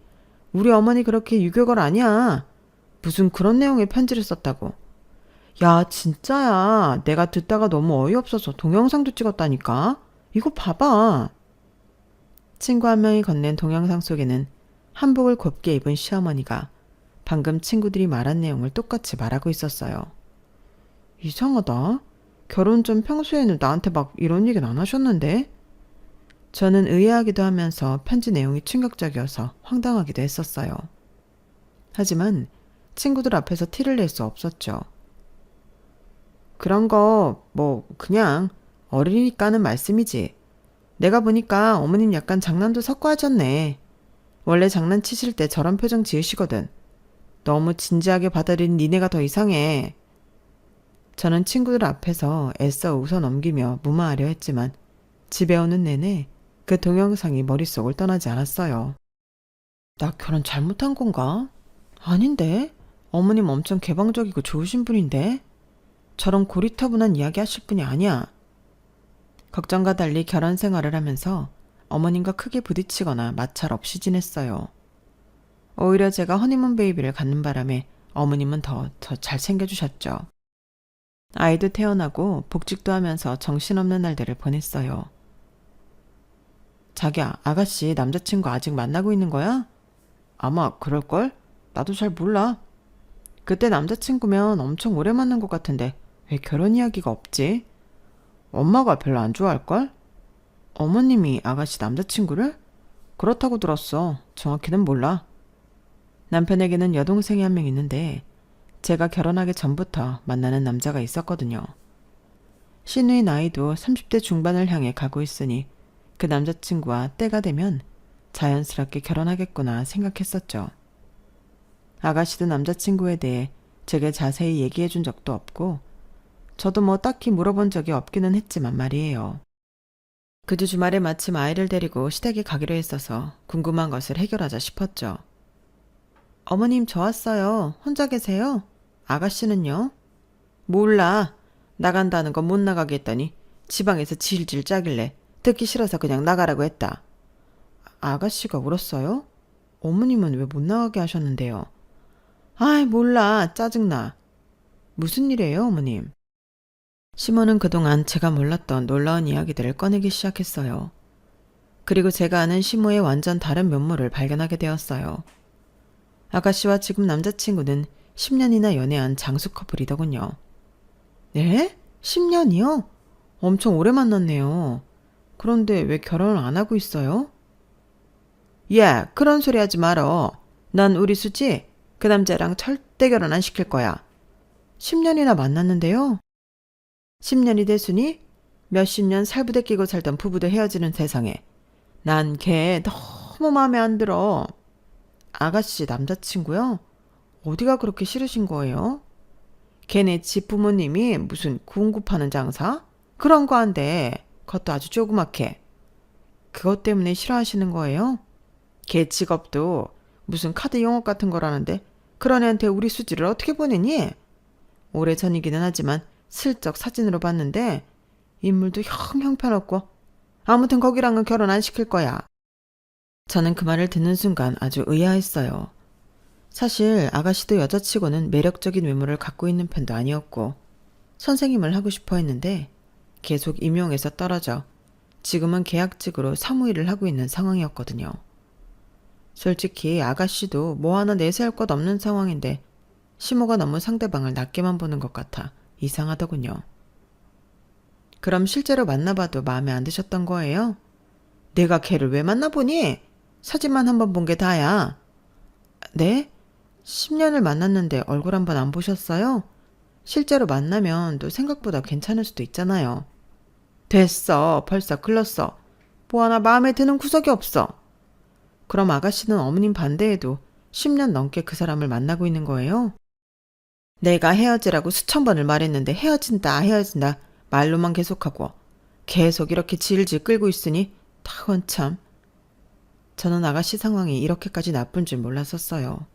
우리 어머니 그렇게 유교걸 아니야. 무슨 그런 내용의 편지를 썼다고. 야, 진짜야. 내가 듣다가 너무 어이없어서 동영상도 찍었다니까. 이거 봐봐. 친구 한 명이 건넨 동영상 속에는 한복을 곱게 입은 시어머니가 방금 친구들이 말한 내용을 똑같이 말하고 있었어요. 이상하다. 결혼 전 평소에는 나한테 막 이런 얘기는 안 하셨는데? 저는 의아하기도 하면서 편지 내용이 충격적이어서 황당하기도 했었어요. 하지만 친구들 앞에서 티를 낼 수 없었죠. 그런 거 그냥 어리니까 하는 말씀이지. 내가 보니까 어머님 약간 장난도 섞어 하셨네. 원래 장난치실 때 저런 표정 지으시거든. 너무 진지하게 받아들인 니네가 더 이상해. 저는 친구들 앞에서 애써 웃어 넘기며 무마하려 했지만 집에 오는 내내 그 동영상이 머릿속을 떠나지 않았어요. 나 결혼 잘못한 건가? 아닌데? 어머님 엄청 개방적이고 좋으신 분인데? 저런 고리타분한 이야기 하실 분이 아니야. 걱정과 달리 결혼 생활을 하면서 어머님과 크게 부딪히거나 마찰 없이 지냈어요. 오히려 제가 허니문 베이비를 갖는 바람에 어머님은 더 잘 챙겨주셨죠. 아이도 태어나고 복직도 하면서 정신없는 날들을 보냈어요. 자기야, 아가씨 남자친구 아직 만나고 있는 거야? 아마 그럴걸? 나도 잘 몰라. 그때 남자친구면 엄청 오래 만난 것 같은데 왜 결혼 이야기가 없지? 엄마가 별로 안 좋아할걸? 어머님이 아가씨 남자친구를? 그렇다고 들었어. 정확히는 몰라. 남편에게는 여동생이 한 명 있는데 제가 결혼하기 전부터 만나는 남자가 있었거든요. 신우의 나이도 30대 중반을 향해 가고 있으니 그 남자친구와 때가 되면 자연스럽게 결혼하겠구나 생각했었죠. 아가씨도 남자친구에 대해 제게 자세히 얘기해 준 적도 없고 저도 딱히 물어본 적이 없기는 했지만 말이에요. 그주 주말에 마침 아이를 데리고 시댁에 가기로 했어서 궁금한 것을 해결하자 싶었죠. 어머님 저 왔어요. 혼자 계세요? 아가씨는요? 몰라. 나간다는 건 못 나가게 했더니 지방에서 질질 짜길래 듣기 싫어서 그냥 나가라고 했다. 아가씨가 울었어요? 어머님은 왜 못 나가게 하셨는데요? 아이 몰라. 짜증나. 무슨 일이에요 어머님? 시모는 그동안 제가 몰랐던 놀라운 이야기들을 꺼내기 시작했어요. 그리고 제가 아는 시모의 완전 다른 면모를 발견하게 되었어요. 아가씨와 지금 남자친구는 10년이나 연애한 장수 커플이더군요. 네? 10년이요? 엄청 오래 만났네요. 그런데 왜 결혼을 안 하고 있어요? 야, 그런 소리 하지 말어. 난 우리 수지 그 남자랑 절대 결혼 안 시킬 거야. 10년이나 만났는데요? 10년이 됐으니 몇십 년 살부대 끼고 살던 부부도 헤어지는 세상에 난 걔 너무 마음에 안 들어. 아가씨 남자친구요? 어디가 그렇게 싫으신 거예요? 걔네 집 부모님이 무슨 구운구 파는 장사? 그런 거 한대. 그것도 아주 조그맣게. 그것 때문에 싫어하시는 거예요? 걔 직업도 무슨 카드 영업 같은 거라는데 그런 애한테 우리 수지를 어떻게 보내니? 오래전이기는 하지만 슬쩍 사진으로 봤는데 인물도 형편없고 아무튼 거기랑은 결혼 안 시킬 거야. 저는 그 말을 듣는 순간 아주 의아했어요. 사실 아가씨도 여자치고는 매력적인 외모를 갖고 있는 편도 아니었고 선생님을 하고 싶어 했는데 계속 임용에서 떨어져 지금은 계약직으로 사무일을 하고 있는 상황이었거든요. 솔직히 아가씨도 뭐 하나 내세울 것 없는 상황인데 시모가 너무 상대방을 낮게만 보는 것 같아 이상하더군요. 그럼 실제로 만나봐도 마음에 안 드셨던 거예요? 내가 걔를 왜 만나보니? 사진만 한번 본 게 다야. 네? 10년을 만났는데 얼굴 한번 안 보셨어요? 실제로 만나면 또 생각보다 괜찮을 수도 있잖아요. 됐어. 벌써 글렀어. 뭐 하나 마음에 드는 구석이 없어. 그럼 아가씨는 어머님 반대에도 10년 넘게 그 사람을 만나고 있는 거예요? 내가 헤어지라고 수천 번을 말했는데 헤어진다 말로만 계속하고 계속 이렇게 질질 끌고 있으니 타건 참. 저는 아가씨 상황이 이렇게까지 나쁜 줄 몰랐었어요.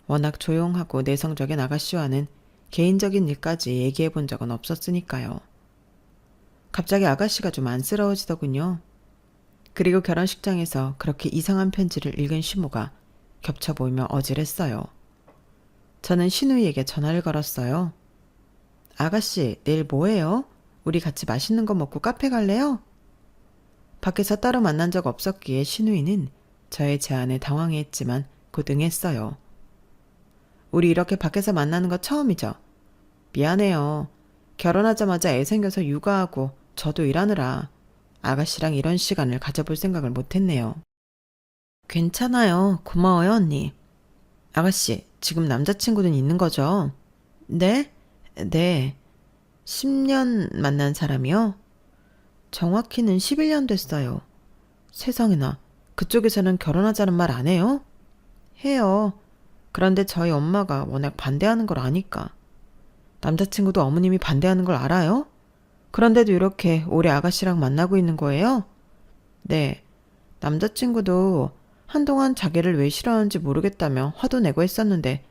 워낙 조용하고 내성적인 아가씨와는 개인적인 일까지 얘기해 본 적은 없었으니까요. 갑자기 아가씨가 좀 안쓰러워지더군요. 그리고 결혼식장에서 그렇게 이상한 편지를 읽은 시모가 겹쳐 보이며 어질했어요. 저는 신우이에게 전화를 걸었어요. 아가씨, 내일 뭐해요? 우리 같이 맛있는 거 먹고 카페 갈래요? 밖에서 따로 만난 적 없었기에 신우이는 저의 제안에 당황했지만 곧 응했어요. 우리 이렇게 밖에서 만나는 거 처음이죠? 미안해요. 결혼하자마자 애 생겨서 육아하고 저도 일하느라 아가씨랑 이런 시간을 가져볼 생각을 못했네요. 괜찮아요. 고마워요, 언니. 아가씨, 지금 남자친구는 있는 거죠? 네? 네. 10년 만난 사람이요? 정확히는 11년 됐어요. 세상에나, 그쪽에서는 결혼하자는 말 안 해요? 해요. 그런데 저희 엄마가 워낙 반대하는 걸 아니까. 남자친구도 어머님이 반대하는 걸 알아요? 그런데도 이렇게 오래 아가씨랑 만나고 있는 거예요? 네. 남자친구도 한동안 자기를 왜 싫어하는지 모르겠다며 화도 내고 했었는데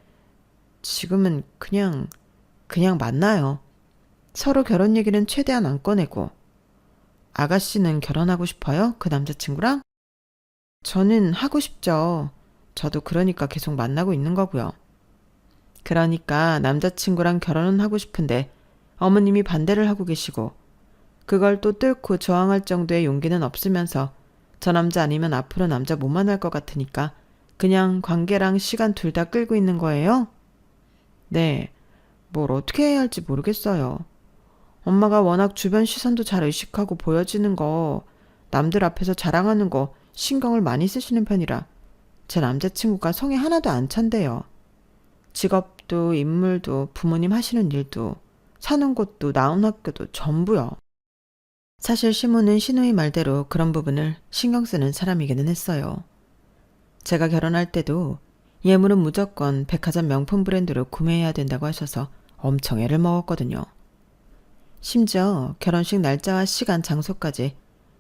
지금은 그냥 만나요. 서로 결혼 얘기는 최대한 안 꺼내고. 아가씨는 결혼하고 싶어요? 그 남자친구랑? 저는 하고 싶죠. 저도 그러니까 계속 만나고 있는 거고요. 그러니까 남자친구랑 결혼은 하고 싶은데 어머님이 반대를 하고 계시고 그걸 또 뚫고 저항할 정도의 용기는 없으면서 저 남자 아니면 앞으로 남자 못 만날 것 같으니까 그냥 관계랑 시간 둘 다 끌고 있는 거예요? 네, 뭘 어떻게 해야 할지 모르겠어요. 엄마가 워낙 주변 시선도 잘 의식하고 보여지는 거, 남들 앞에서 자랑하는 거 신경을 많이 쓰시는 편이라 제 남자친구가 성에 하나도 안 찬대요. 직업도 인물도 부모님 하시는 일도 사는 곳도 나온 학교도 전부요. 사실 시모는 시누이 말대로 그런 부분을 신경 쓰는 사람이기는 했어요. 제가 결혼할 때도 예물은 무조건 백화점 명품 브랜드로 구매해야 된다고 하셔서 엄청 애를 먹었거든요. 심지어 결혼식 날짜와 시간, 장소까지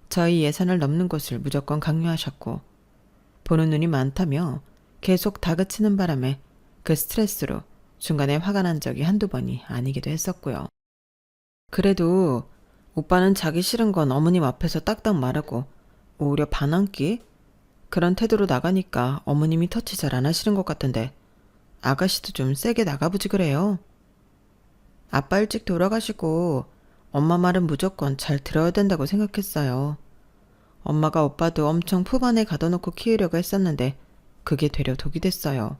저희 예산을 넘는 곳을 무조건 강요하셨고 보는 눈이 많다며 계속 다그치는 바람에 그 스트레스로 중간에 화가 난 적이 한두 번이 아니기도 했었고요. 그래도 오빠는 자기 싫은 건 어머님 앞에서 딱딱 말하고 오히려 반항기? 그런 태도로 나가니까 어머님이 터치 잘 안 하시는 것 같던데 아가씨도 좀 세게 나가보지 그래요. 아빠 일찍 돌아가시고 엄마 말은 무조건 잘 들어야 된다고 생각했어요. 엄마가 오빠도 엄청 푸반에 가둬놓고 키우려고 했었는데 그게 되려 독이 됐어요.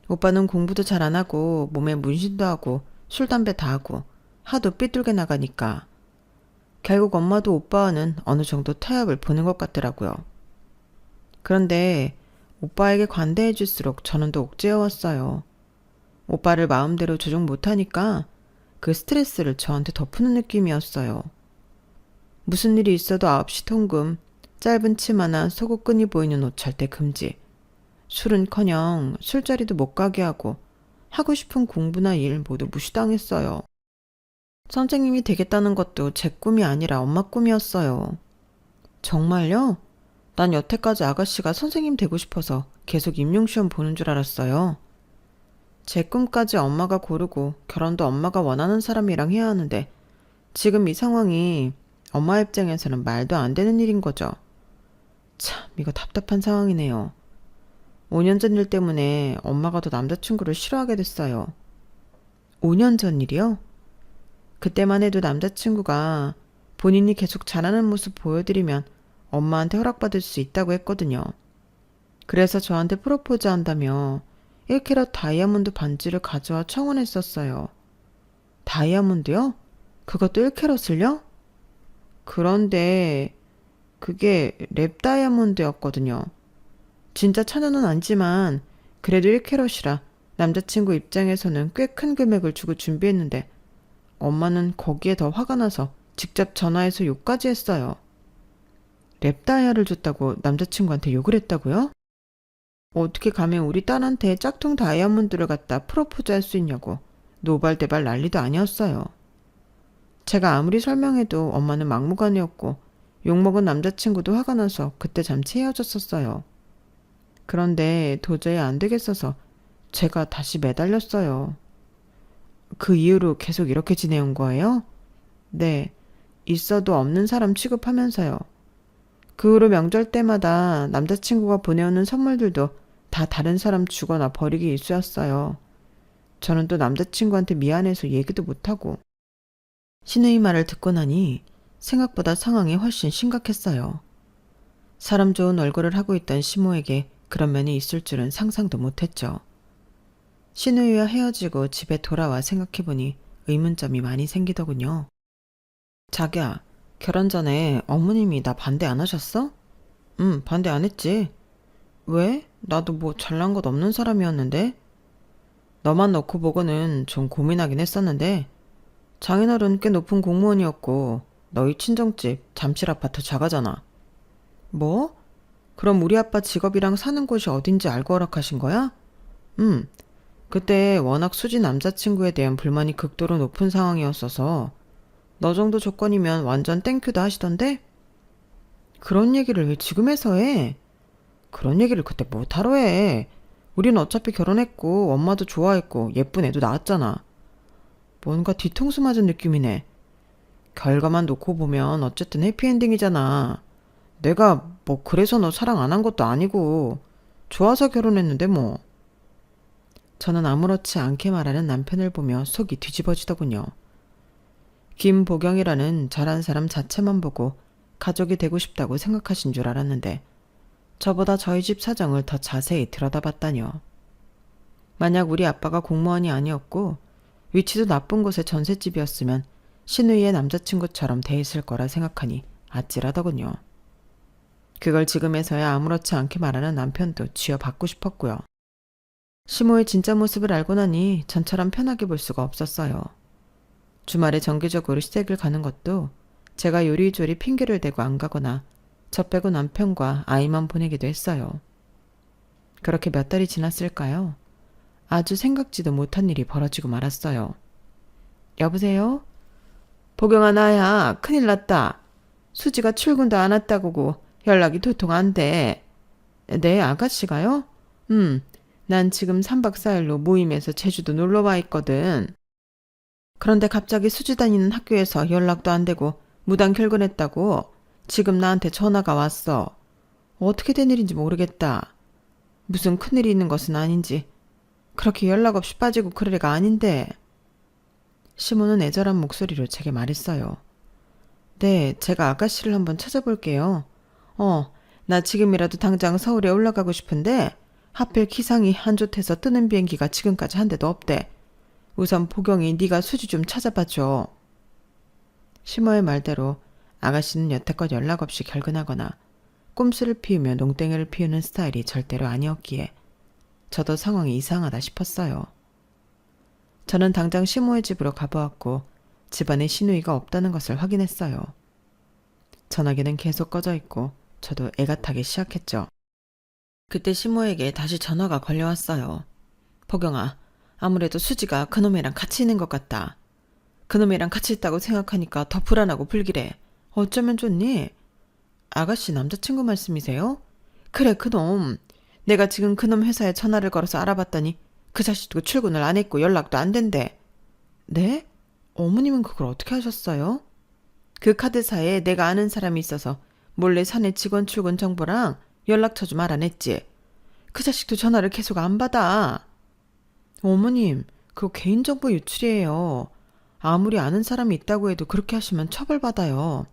오빠는 공부도 잘 안 하고 몸에 문신도 하고 술, 담배 다 하고 하도 삐뚤게 나가니까 결국 엄마도 오빠와는 어느 정도 타협을 보는 것 같더라고요. 그런데 오빠에게 관대해 줄수록 저는 더 옥죄어왔어요. 오빠를 마음대로 조정 못하니까 그 스트레스를 저한테 덮는 느낌이었어요. 무슨 일이 있어도 9시 통금, 짧은 치마나 속옷끈이 보이는 옷 절대 금지. 술은커녕 술자리도 못 가게 하고 하고 싶은 공부나 일 모두 무시당했어요. 선생님이 되겠다는 것도 제 꿈이 아니라 엄마 꿈이었어요. 정말요? 난 여태까지 아가씨가 선생님 되고 싶어서 계속 임용시험 보는 줄 알았어요. 제 꿈까지 엄마가 고르고 결혼도 엄마가 원하는 사람이랑 해야 하는데 지금 이 상황이 엄마 입장에서는 말도 안 되는 일인 거죠. 참, 이거 답답한 상황이네요. 5년 전 일 때문에 엄마가 더 남자친구를 싫어하게 됐어요. 5년 전 일이요? 그때만 해도 남자친구가 본인이 계속 잘하는 모습 보여드리면 엄마한테 허락받을 수 있다고 했거든요. 그래서 저한테 프로포즈 한다며 1캐럿 다이아몬드 반지를 가져와 청혼했었어요. 다이아몬드요? 그것도 1캐럿을요? 그런데 그게 랩 다이아몬드였거든요. 진짜 천원은 아니지만 그래도 1캐럿이라 남자친구 입장에서는 꽤 큰 금액을 주고 준비했는데 엄마는 거기에 더 화가 나서 직접 전화해서 욕까지 했어요. 랩 다이아를 줬다고 남자친구한테 욕을 했다고요? 어떻게 감히 우리 딸한테 짝퉁 다이아몬드를 갖다 프로포즈 할 수 있냐고 노발대발 난리도 아니었어요. 제가 아무리 설명해도 엄마는 막무가내였고 욕먹은 남자친구도 화가 나서 그때 잠시 헤어졌었어요. 그런데 도저히 안 되겠어서 제가 다시 매달렸어요. 그 이후로 계속 이렇게 지내온 거예요? 네, 있어도 없는 사람 취급하면서요. 그 후로 명절 때마다 남자친구가 보내오는 선물들도 다 다른 사람 주거나 버리기 일쑤였어요. 저는 또 남자친구한테 미안해서 얘기도 못하고. 신우이 말을 듣고 나니 생각보다 상황이 훨씬 심각했어요. 사람 좋은 얼굴을 하고 있던 시모에게 그런 면이 있을 줄은 상상도 못했죠. 신우이와 헤어지고 집에 돌아와 생각해보니 의문점이 많이 생기더군요. 자기야, 결혼 전에 어머님이 나 반대 안 하셨어? 응, 반대 안 했지. 왜? 나도 뭐 잘난 것 없는 사람이었는데? 너만 놓고 보고는 좀 고민하긴 했었는데 장인어른 꽤 높은 공무원이었고 너희 친정집 잠실 아파트 자가잖아. 뭐? 그럼 우리 아빠 직업이랑 사는 곳이 어딘지 알고 허락하신 거야? 응. 그때 워낙 수지 남자친구에 대한 불만이 극도로 높은 상황이었어서 너 정도 조건이면 완전 땡큐다 하시던데? 그런 얘기를 왜 지금 해서 해? 그런 얘기를 그때 못하러 해. 우린 어차피 결혼했고 엄마도 좋아했고 예쁜 애도 낳았잖아. 뭔가 뒤통수 맞은 느낌이네. 결과만 놓고 보면 어쨌든 해피엔딩이잖아. 내가 뭐 그래서 너 사랑 안 한 것도 아니고 좋아서 결혼했는데 뭐. 저는 아무렇지 않게 말하는 남편을 보며 속이 뒤집어지더군요. 김보경이라는 잘한 사람 자체만 보고 가족이 되고 싶다고 생각하신 줄 알았는데 저보다 저희 집 사정을 더 자세히 들여다봤다뇨. 만약 우리 아빠가 공무원이 아니었고 위치도 나쁜 곳의 전셋집이었으면 신우이의 남자친구처럼 돼 있을 거라 생각하니 아찔하더군요. 그걸 지금에서야 아무렇지 않게 말하는 남편도 쥐어받고 싶었고요. 시모의 진짜 모습을 알고 나니 전처럼 편하게 볼 수가 없었어요. 주말에 정기적으로 시댁을 가는 것도 제가 요리조리 핑계를 대고 안 가거나 저 빼고 남편과 아이만 보내기도 했어요. 그렇게 몇 달이 지났을까요? 아주 생각지도 못한 일이 벌어지고 말았어요. 여보세요? 보경아, 나야. 큰일 났다. 수지가 출근도 안 왔다고 연락이 도통 안 돼. 네, 아가씨가요? 난 지금 3박 4일로 모임에서 제주도 놀러 와 있거든. 그런데 갑자기 수지 다니는 학교에서 연락도 안 되고 무단 결근했다고 지금 나한테 전화가 왔어. 어떻게 된 일인지 모르겠다. 무슨 큰일이 있는 것은 아닌지 그렇게 연락 없이 빠지고 그럴 애가 아닌데. 시모는 애절한 목소리로 제게 말했어요. 네, 제가 아가씨를 한번 찾아볼게요. 나 지금이라도 당장 서울에 올라가고 싶은데 하필 기상이 안 좋대서 뜨는 비행기가 지금까지 한 대도 없대. 우선 보경이 네가 수지 좀 찾아봐줘. 시모의 말대로 아가씨는 여태껏 연락 없이 결근하거나 꼼수를 피우며 농땡이를 피우는 스타일이 절대로 아니었기에 저도 상황이 이상하다 싶었어요. 저는 당장 시모의 집으로 가보았고 집안에 신우이가 없다는 것을 확인했어요. 전화기는 계속 꺼져 있고 저도 애가 타기 시작했죠. 그때 시모에게 다시 전화가 걸려왔어요. 보경아, 아무래도 수지가 그놈이랑 같이 있는 것 같다. 그놈이랑 같이 있다고 생각하니까 더 불안하고 불길해. 어쩌면 좋니? 아가씨 남자친구 말씀이세요? 그래, 그놈. 내가 지금 그놈 회사에 전화를 걸어서 알아봤더니 그 자식도 출근을 안 했고 연락도 안 된대. 네? 어머님은 그걸 어떻게 하셨어요? 그 카드사에 내가 아는 사람이 있어서 몰래 사내 직원 출근 정보랑 연락처 좀 알아냈지. 그 자식도 전화를 계속 안 받아. 어머님, 그거 개인정보 유출이에요. 아무리 아는 사람이 있다고 해도 그렇게 하시면 처벌받아요.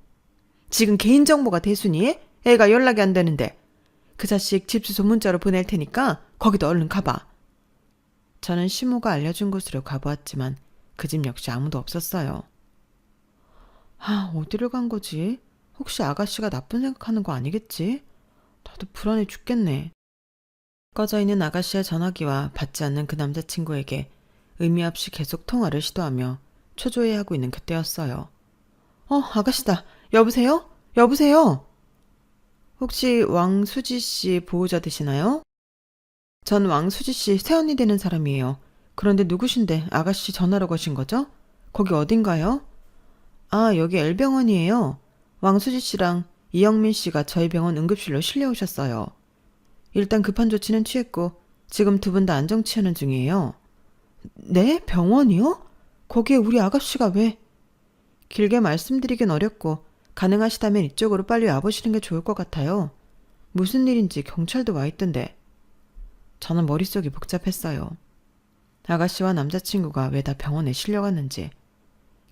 지금 개인정보가 대순이에? 애가 연락이 안 되는데. 그 자식 집 주소 문자로 보낼 테니까 거기도 얼른 가봐. 저는 시모가 알려준 곳으로 가보았지만 그 집 역시 아무도 없었어요. 어디를 간 거지? 혹시 아가씨가 나쁜 생각하는 거 아니겠지? 나도 불안해 죽겠네. 꺼져 있는 아가씨의 전화기와 받지 않는 그 남자친구에게 의미 없이 계속 통화를 시도하며 초조해하고 있는 그때였어요. 아가씨다. 여보세요? 여보세요? 혹시 왕수지 씨 보호자 되시나요? 전 왕수지 씨 새언니 되는 사람이에요. 그런데 누구신데 아가씨 전화로 거신 거죠? 거기 어딘가요? 여기 L병원이에요. 왕수지 씨랑 이영민 씨가 저희 병원 응급실로 실려오셨어요. 일단 급한 조치는 취했고 지금 두 분 다 안정 취하는 중이에요. 네? 병원이요? 거기에 우리 아가씨가 왜? 길게 말씀드리긴 어렵고 가능하시다면 이쪽으로 빨리 와보시는 게 좋을 것 같아요. 무슨 일인지 경찰도 와 있던데. 저는 머릿속이 복잡했어요. 아가씨와 남자친구가 왜 다 병원에 실려갔는지,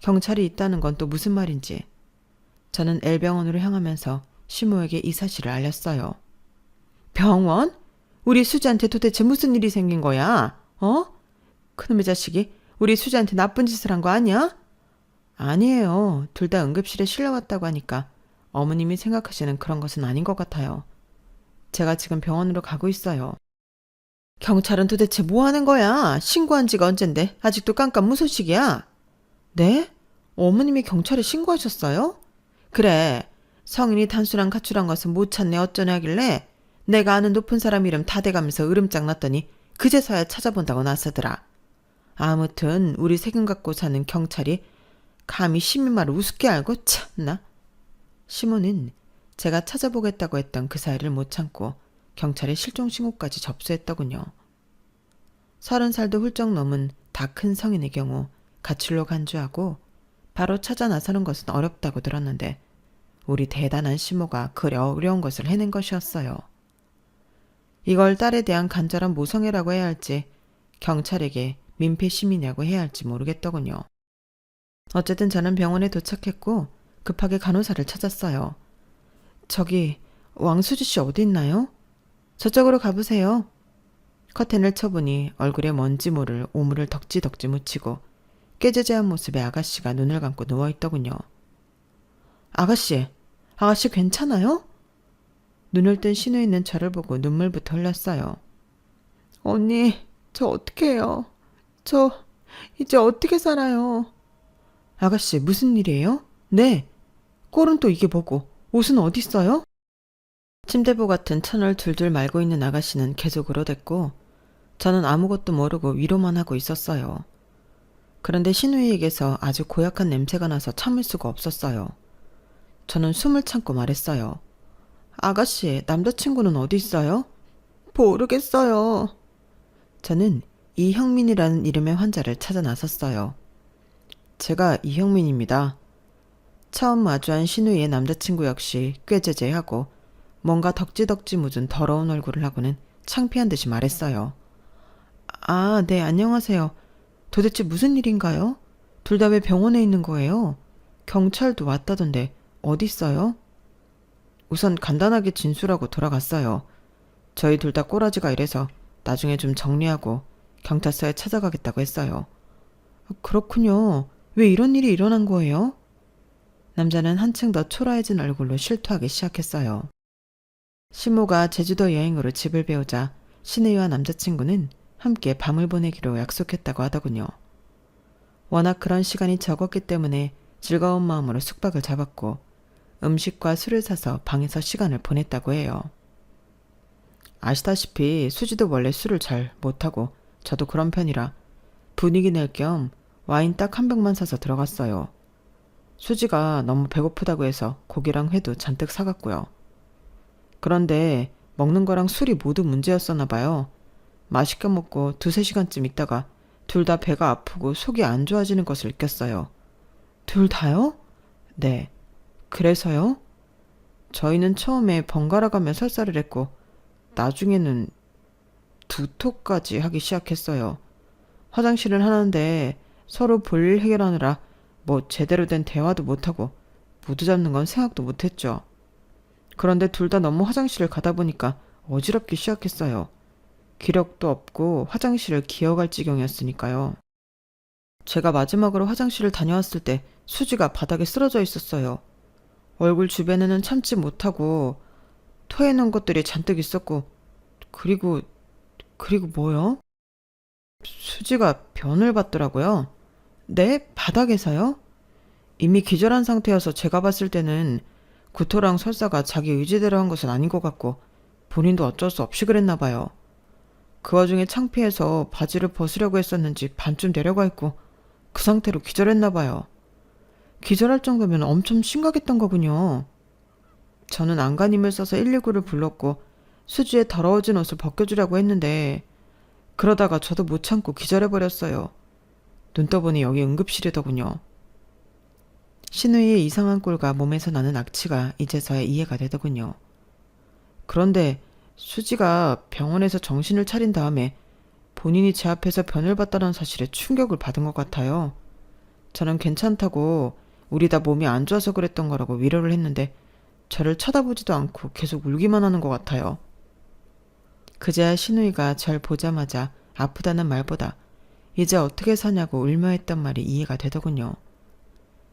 경찰이 있다는 건 또 무슨 말인지. 저는 L병원으로 향하면서 시모에게 이 사실을 알렸어요. 병원? 우리 수지한테 도대체 무슨 일이 생긴 거야? 그놈의 자식이 우리 수지한테 나쁜 짓을 한 거 아니야? 아니에요. 둘 다 응급실에 실려왔다고 하니까 어머님이 생각하시는 그런 것은 아닌 것 같아요. 제가 지금 병원으로 가고 있어요. 경찰은 도대체 뭐 하는 거야? 신고한 지가 언젠데 아직도 깜깜무소식이야? 네? 어머님이 경찰에 신고하셨어요? 그래. 성인이 단순한 가출한 것은 못 찾네 어쩌냐 하길래 내가 아는 높은 사람 이름 다 대가면서 으름장 났더니 그제서야 찾아본다고 나서더라. 아무튼 우리 세금 갖고 사는 경찰이 감히 시민 말을 우습게 알고 참나. 시모는 제가 찾아보겠다고 했던 그 사이를 못 참고 경찰에 실종 신고까지 접수했더군요. 30살도 훌쩍 넘은 다 큰 성인의 경우 가출로 간주하고 바로 찾아 나서는 것은 어렵다고 들었는데 우리 대단한 시모가 그리 어려운 것을 해낸 것이었어요. 이걸 딸에 대한 간절한 모성애라고 해야 할지 경찰에게 민폐심이냐고 해야 할지 모르겠더군요. 어쨌든 저는 병원에 도착했고 급하게 간호사를 찾았어요. 저기 왕수지 씨 어디 있나요? 저쪽으로 가보세요. 커튼을 쳐보니 얼굴에 먼지 모를 오물을 덕지덕지 묻히고 깨재재한 모습의 아가씨가 눈을 감고 누워있더군요. 아가씨 괜찮아요? 눈을 뜬 신우에 있는 저를 보고 눈물부터 흘렸어요. 언니, 저 어떡해요? 저 이제 어떻게 살아요? 아가씨, 무슨 일이에요? 네. 꼴은 또 이게 뭐고 옷은 어디 있어요? 침대보 같은 천을 둘둘 말고 있는 아가씨는 계속 울어댔고 저는 아무것도 모르고 위로만 하고 있었어요. 그런데 신우이에게서 아주 고약한 냄새가 나서 참을 수가 없었어요. 저는 숨을 참고 말했어요. 아가씨, 남자친구는 어디 있어요? 모르겠어요. 저는 이형민이라는 이름의 환자를 찾아 나섰어요. 제가 이형민입니다. 처음 마주한 신우이의 남자친구 역시 꽤 제재하고 뭔가 덕지덕지 묻은 더러운 얼굴을 하고는 창피한 듯이 말했어요. 아, 네, 안녕하세요. 도대체 무슨 일인가요? 둘 다 왜 병원에 있는 거예요? 경찰도 왔다던데 어디 있어요? 우선 간단하게 진술하고 돌아갔어요. 저희 둘 다 꼬라지가 이래서 나중에 좀 정리하고 경찰서에 찾아가겠다고 했어요. 그렇군요. 왜 이런 일이 일어난 거예요? 남자는 한층 더 초라해진 얼굴로 실토하기 시작했어요. 시모가 제주도 여행으로 집을 배우자 신우이와 남자친구는 함께 밤을 보내기로 약속했다고 하더군요. 워낙 그런 시간이 적었기 때문에 즐거운 마음으로 숙박을 잡았고 음식과 술을 사서 방에서 시간을 보냈다고 해요. 아시다시피 수지도 원래 술을 잘 못하고 저도 그런 편이라 분위기 낼 겸 와인 딱 한 병만 사서 들어갔어요. 수지가 너무 배고프다고 해서 고기랑 회도 잔뜩 사갔고요. 그런데 먹는 거랑 술이 모두 문제였었나 봐요. 맛있게 먹고 2-3시간쯤 있다가 둘 다 배가 아프고 속이 안 좋아지는 것을 느꼈어요. 둘 다요? 네. 그래서요? 저희는 처음에 번갈아가며 설사를 했고 나중에는 두토까지 하기 시작했어요. 화장실을 하는데 서로 볼일 해결하느라 뭐 제대로 된 대화도 못하고 무드 잡는 건 생각도 못했죠. 그런데 둘 다 너무 화장실을 가다 보니까 어지럽기 시작했어요. 기력도 없고 화장실을 기어갈 지경이었으니까요. 제가 마지막으로 화장실을 다녀왔을 때 수지가 바닥에 쓰러져 있었어요. 얼굴 주변에는 참지 못하고 토해놓은 것들이 잔뜩 있었고 그리고 뭐요? 수지가 변을 받더라고요. 네? 바닥에서요? 이미 기절한 상태여서 제가 봤을 때는 구토랑 설사가 자기 의지대로 한 것은 아닌 것 같고 본인도 어쩔 수 없이 그랬나 봐요. 그 와중에 창피해서 바지를 벗으려고 했었는지 반쯤 내려가 있고 그 상태로 기절했나 봐요. 기절할 정도면 엄청 심각했던 거군요. 저는 안간힘을 써서 119를 불렀고 수지의 더러워진 옷을 벗겨주려고 했는데 그러다가 저도 못 참고 기절해버렸어요. 눈 떠보니 여기 응급실이더군요. 신우이의 이상한 꼴과 몸에서 나는 악취가 이제서야 이해가 되더군요. 그런데 수지가 병원에서 정신을 차린 다음에 본인이 제 앞에서 변을 봤다는 사실에 충격을 받은 것 같아요. 저는 괜찮다고 우리 다 몸이 안 좋아서 그랬던 거라고 위로를 했는데 저를 쳐다보지도 않고 계속 울기만 하는 것 같아요. 그제야 신우이가 절 보자마자 아프다는 말보다 이제 어떻게 사냐고 울며 했던 말이 이해가 되더군요.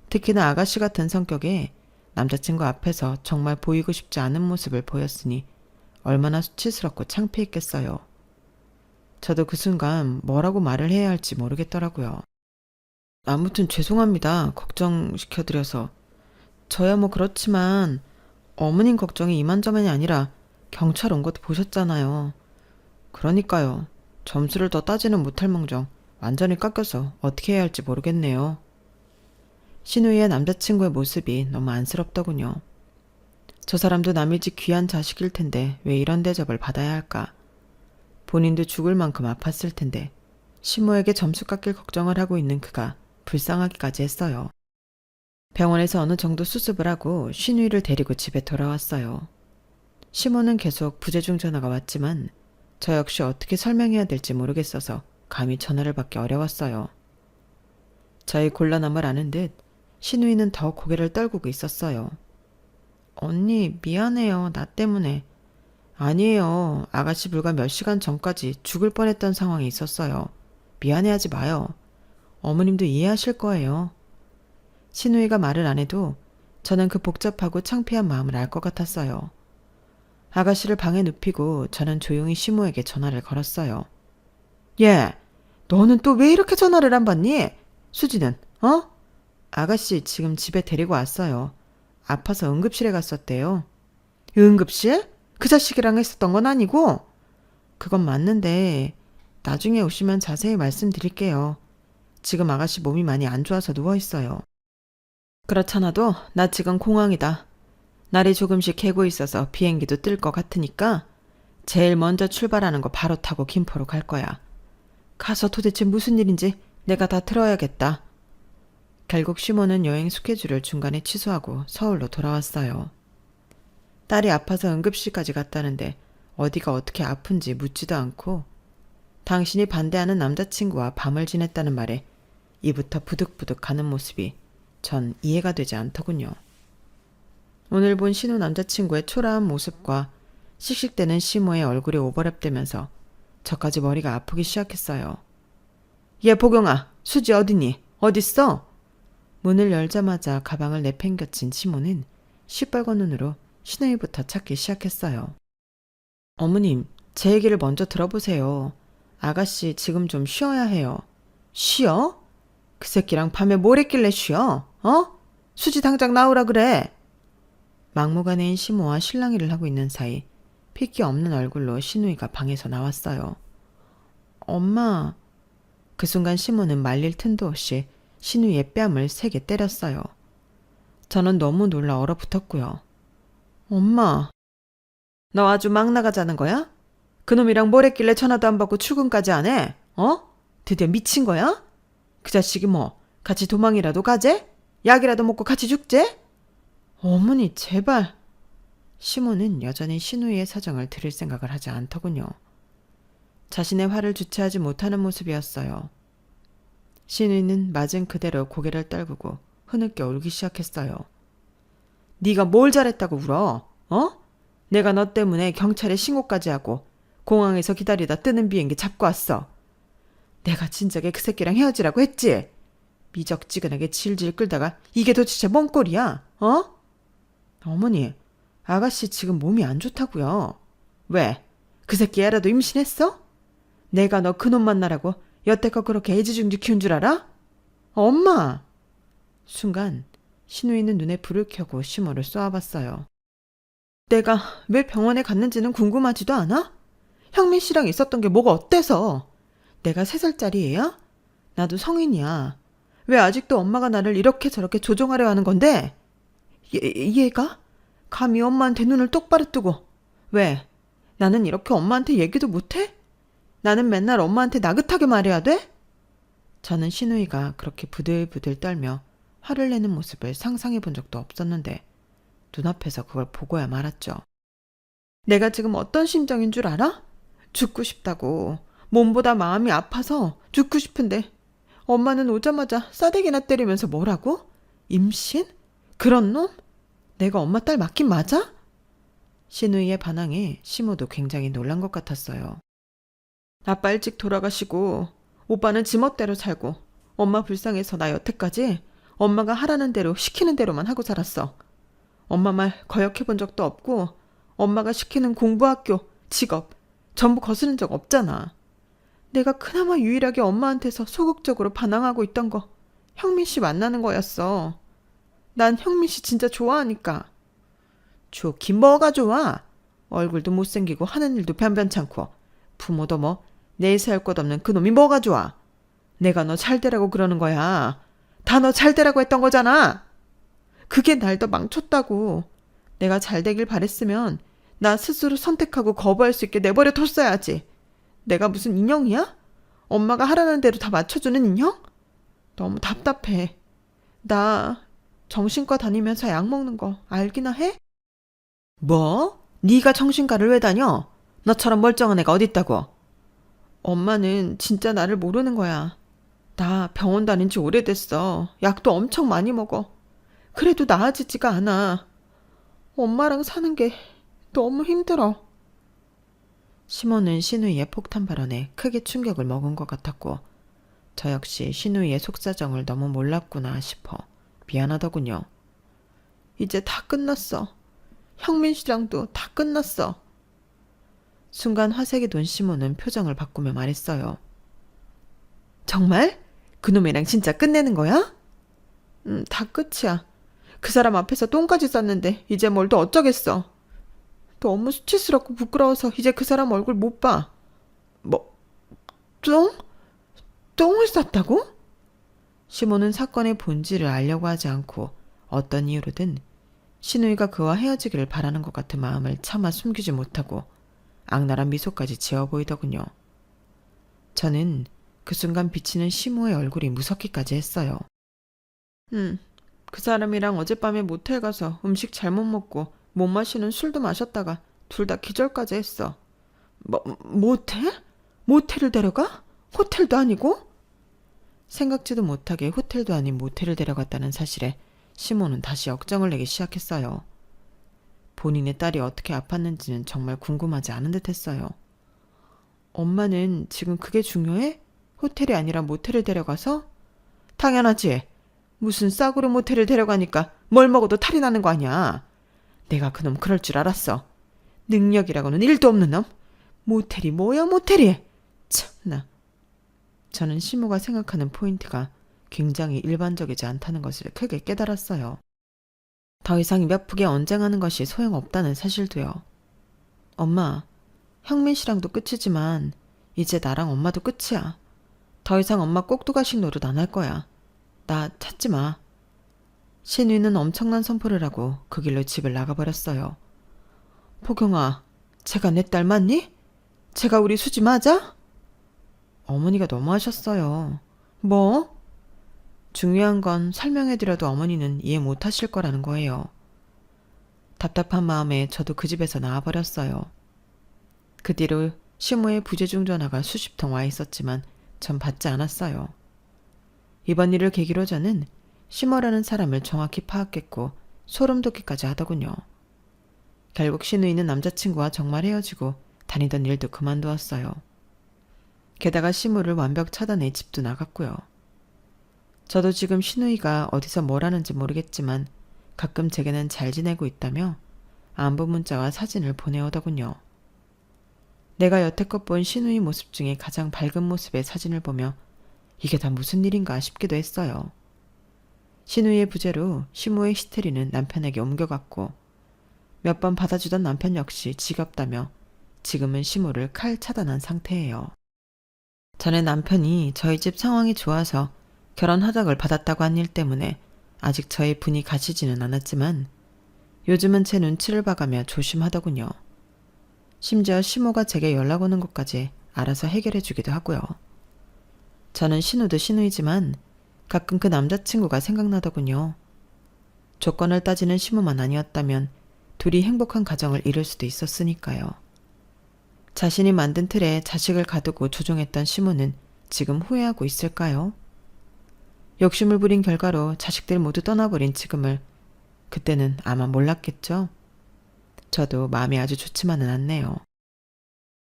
특히나 아가씨 같은 성격에 남자친구 앞에서 정말 보이고 싶지 않은 모습을 보였으니 얼마나 수치스럽고 창피했겠어요. 저도 그 순간 뭐라고 말을 해야 할지 모르겠더라고요. 아무튼 죄송합니다. 걱정시켜드려서. 저야 뭐 그렇지만 어머님 걱정이 이만저만이 아니라 경찰 온 것도 보셨잖아요. 그러니까요. 점수를 더 따지는 못할 망정 완전히 깎여서 어떻게 해야 할지 모르겠네요. 신우이의 남자친구의 모습이 너무 안쓰럽더군요. 저 사람도 남의 집 귀한 자식일 텐데 왜 이런 대접을 받아야 할까? 본인도 죽을 만큼 아팠을 텐데 시모에게 점수 깎일 걱정을 하고 있는 그가 불쌍하기까지 했어요. 병원에서 어느 정도 수습을 하고 신우이를 데리고 집에 돌아왔어요. 시모는 계속 부재중 전화가 왔지만 저 역시 어떻게 설명해야 될지 모르겠어서 감히 전화를 받기 어려웠어요. 저의 곤란함을 아는 듯 신우이는 더 고개를 떨구고 있었어요. 언니 미안해요. 나 때문에. 아니에요. 아가씨 불과 몇 시간 전까지 죽을 뻔했던 상황이 있었어요. 미안해하지 마요. 어머님도 이해하실 거예요. 신우이가 말을 안 해도 저는 그 복잡하고 창피한 마음을 알 것 같았어요. 아가씨를 방에 눕히고 저는 조용히 시모에게 전화를 걸었어요. 얘, 너는 또 왜 이렇게 전화를 안 받니? 수지는, 어? 아가씨 지금 집에 데리고 왔어요. 아파서 응급실에 갔었대요. 응급실? 그 자식이랑 했었던 건 아니고? 그건 맞는데 나중에 오시면 자세히 말씀드릴게요. 지금 아가씨 몸이 많이 안 좋아서 누워있어요. 그렇잖아도 나 지금 공황이다. 날이 조금씩 개고 있어서 비행기도 뜰 것 같으니까 제일 먼저 출발하는 거 바로 타고 김포로 갈 거야. 가서 도대체 무슨 일인지 내가 다 들어야겠다. 결국 시모는 여행 스케줄을 중간에 취소하고 서울로 돌아왔어요. 딸이 아파서 응급실까지 갔다는데 어디가 어떻게 아픈지 묻지도 않고 당신이 반대하는 남자친구와 밤을 지냈다는 말에 이부터 부득부득 가는 모습이 전 이해가 되지 않더군요. 오늘 본 신우 남자친구의 초라한 모습과 씩씩대는 시모의 얼굴이 오버랩되면서 저까지 머리가 아프기 시작했어요. 얘 보경아, 수지 어디니? 어딨어? 문을 열자마자 가방을 내팽겨친 시모는 시뻘건 눈으로 신우이부터 찾기 시작했어요. 어머님, 제 얘기를 먼저 들어보세요. 아가씨 지금 좀 쉬어야 해요. 쉬어? 그 새끼랑 밤에 뭘 했길래 쉬어? 어? 수지 당장 나오라 그래. 막무가내인 시모와 실랑이를 하고 있는 사이 핏기 없는 얼굴로 신우이가 방에서 나왔어요. 엄마. 그 순간 시모는 말릴 틈도 없이 신우이의 뺨을 세게 때렸어요. 저는 너무 놀라 얼어붙었고요. 엄마. 너 아주 막 나가자는 거야? 그놈이랑 뭘 했길래 전화도 안 받고 출근까지 안 해? 어? 드디어 미친 거야? 그 자식이 뭐 같이 도망이라도 가재? 약이라도 먹고 같이 죽재? 어머니 제발. 시모는 여전히 신우이의 사정을 들을 생각을 하지 않더군요. 자신의 화를 주체하지 못하는 모습이었어요. 신우이는 맞은 그대로 고개를 떨구고 흐느껴 울기 시작했어요. 네가 뭘 잘했다고 울어? 어? 내가 너 때문에 경찰에 신고까지 하고 공항에서 기다리다 뜨는 비행기 잡고 왔어. 내가 진작에 그 새끼랑 헤어지라고 했지? 미적지근하게 질질 끌다가 이게 도대체 뭔 꼴이야? 어? 어머니, 아가씨 지금 몸이 안 좋다고요. 왜? 그 새끼 애라도 임신했어? 내가 너 그놈 만나라고 여태껏 그렇게 애지중지 키운 줄 알아? 엄마! 순간 신우이는 눈에 불을 켜고 시모를 쏘아봤어요. 내가 왜 병원에 갔는지는 궁금하지도 않아? 형민 씨랑 있었던 게 뭐가 어때서? 내가 3살짜리 애야? 나도 성인이야. 왜 아직도 엄마가 나를 이렇게 저렇게 조종하려 하는 건데? 얘가? 감히 엄마한테 눈을 똑바로 뜨고. 왜? 나는 이렇게 엄마한테 얘기도 못해? 나는 맨날 엄마한테 나긋하게 말해야 돼? 저는 신우이가 그렇게 부들부들 떨며 화를 내는 모습을 상상해 본 적도 없었는데 눈앞에서 그걸 보고야 말았죠. 내가 지금 어떤 심정인 줄 알아? 죽고 싶다고. 몸보다 마음이 아파서 죽고 싶은데 엄마는 오자마자 싸대기나 때리면서 뭐라고? 임신? 그런 놈? 내가 엄마 딸 맞긴 맞아? 신우이의 반항에 시모도 굉장히 놀란 것 같았어요. 아빠 일찍 돌아가시고 오빠는 지멋대로 살고 엄마 불쌍해서 나 여태까지 엄마가 하라는 대로 시키는 대로만 하고 살았어. 엄마 말 거역해본 적도 없고 엄마가 시키는 공부, 학교, 직업 전부 거스른 적 없잖아. 내가 그나마 유일하게 엄마한테서 소극적으로 반항하고 있던 거 형민 씨 만나는 거였어. 난 형민 씨 진짜 좋아하니까. 좋긴 뭐가 좋아. 얼굴도 못생기고 하는 일도 변변찮고 부모도 뭐 내세할 것 없는 그놈이 뭐가 좋아. 내가 너 잘되라고 그러는 거야. 다 너 잘되라고 했던 거잖아. 그게 날 더 망쳤다고. 내가 잘되길 바랬으면 나 스스로 선택하고 거부할 수 있게 내버려 뒀어야지. 내가 무슨 인형이야? 엄마가 하라는 대로 다 맞춰주는 인형? 너무 답답해. 나 정신과 다니면서 약 먹는 거 알기나 해? 뭐? 네가 정신과를 왜 다녀? 너처럼 멀쩡한 애가 어딨다고? 엄마는 진짜 나를 모르는 거야. 나 병원 다닌 지 오래됐어. 약도 엄청 많이 먹어. 그래도 나아지지가 않아. 엄마랑 사는 게 너무 힘들어. 시몬은 신우이의 폭탄 발언에 크게 충격을 먹은 것 같았고 저 역시 신우이의 속사정을 너무 몰랐구나 싶어 미안하더군요. 이제 다 끝났어. 형민 씨랑도 다 끝났어. 순간 화색이 돈 시몬은 표정을 바꾸며 말했어요. 정말? 그놈이랑 진짜 끝내는 거야? 다 끝이야. 그 사람 앞에서 똥까지 쌌는데 이제 뭘 더 어쩌겠어. 너무 수치스럽고 부끄러워서 이제 그 사람 얼굴 못 봐. 뭐, 똥? 똥을 쌌다고? 시몬은 사건의 본질을 알려고 하지 않고 어떤 이유로든 신우이가 그와 헤어지기를 바라는 것 같은 마음을 차마 숨기지 못하고 악랄한 미소까지 지어 보이더군요. 저는 그 순간 비치는 시모의 얼굴이 무섭기까지 했어요. 그 사람이랑 어젯밤에 모텔 가서 음식 잘못 먹고 못 마시는 술도 마셨다가 둘 다 기절까지 했어. 모텔? 모텔을 데려가? 호텔도 아니고? 생각지도 못하게 호텔도 아닌 모텔을 데려갔다는 사실에 시몬은 다시 역정을 내기 시작했어요. 본인의 딸이 어떻게 아팠는지는 정말 궁금하지 않은 듯 했어요. 엄마는 지금 그게 중요해? 호텔이 아니라 모텔을 데려가서? 당연하지. 무슨 싸구려 모텔을 데려가니까 뭘 먹어도 탈이 나는 거 아니야. 내가 그놈 그럴 줄 알았어. 능력이라고는 1도 없는 놈. 모텔이 뭐야 모텔이. 참나. 저는 시모가 생각하는 포인트가 굉장히 일반적이지 않다는 것을 크게 깨달았어요. 더 이상 입 아프게 언쟁하는 것이 소용없다는 사실도요. 엄마, 형민 씨랑도 끝이지만 이제 나랑 엄마도 끝이야. 더 이상 엄마 꼭두가식 노릇 안 할 거야. 나 찾지 마. 신우이는 엄청난 선포를 하고 그 길로 집을 나가버렸어요. 포경아, 제가 내 딸 맞니? 제가 우리 수지 맞아? 어머니가 너무하셨어요. 뭐? 중요한 건 설명해드려도 어머니는 이해 못하실 거라는 거예요. 답답한 마음에 저도 그 집에서 나와버렸어요. 그 뒤로 시모의 부재중 전화가 수십 통 와 있었지만 전 받지 않았어요. 이번 일을 계기로 저는 시모라는 사람을 정확히 파악했고 소름 돋기까지 하더군요. 결국 신우이는 남자친구와 정말 헤어지고 다니던 일도 그만두었어요. 게다가 시모를 완벽 차단해 집도 나갔고요. 저도 지금 신우이가 어디서 뭘 하는지 모르겠지만 가끔 제게는 잘 지내고 있다며 안부 문자와 사진을 보내오더군요. 내가 여태껏 본 신우이 모습 중에 가장 밝은 모습의 사진을 보며 이게 다 무슨 일인가 싶기도 했어요. 신우이의 부재로 시모의 히스테리는 남편에게 옮겨갔고 몇 번 받아주던 남편 역시 지겹다며 지금은 시모를 칼 차단한 상태예요. 전에 남편이 저희 집 상황이 좋아서 결혼 허락을 받았다고 한 일 때문에 아직 저의 분이 가시지는 않았지만 요즘은 제 눈치를 봐가며 조심하더군요. 심지어 시모가 제게 연락 오는 것까지 알아서 해결해 주기도 하고요. 저는 신우도 신우이지만 가끔 그 남자친구가 생각나더군요. 조건을 따지는 시모만 아니었다면 둘이 행복한 가정을 이룰 수도 있었으니까요. 자신이 만든 틀에 자식을 가두고 조종했던 시모는 지금 후회하고 있을까요? 욕심을 부린 결과로 자식들 모두 떠나버린 지금을 그때는 아마 몰랐겠죠? 저도 마음이 아주 좋지만은 않네요.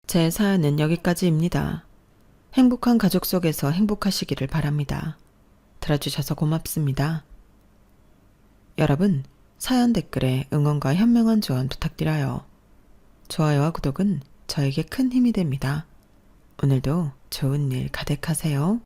제 사연은 여기까지입니다. 행복한 가족 속에서 행복하시기를 바랍니다. 들어주셔서 고맙습니다. 여러분, 사연 댓글에 응원과 현명한 조언 부탁드려요. 좋아요와 구독은 저에게 큰 힘이 됩니다. 오늘도 좋은 일 가득하세요.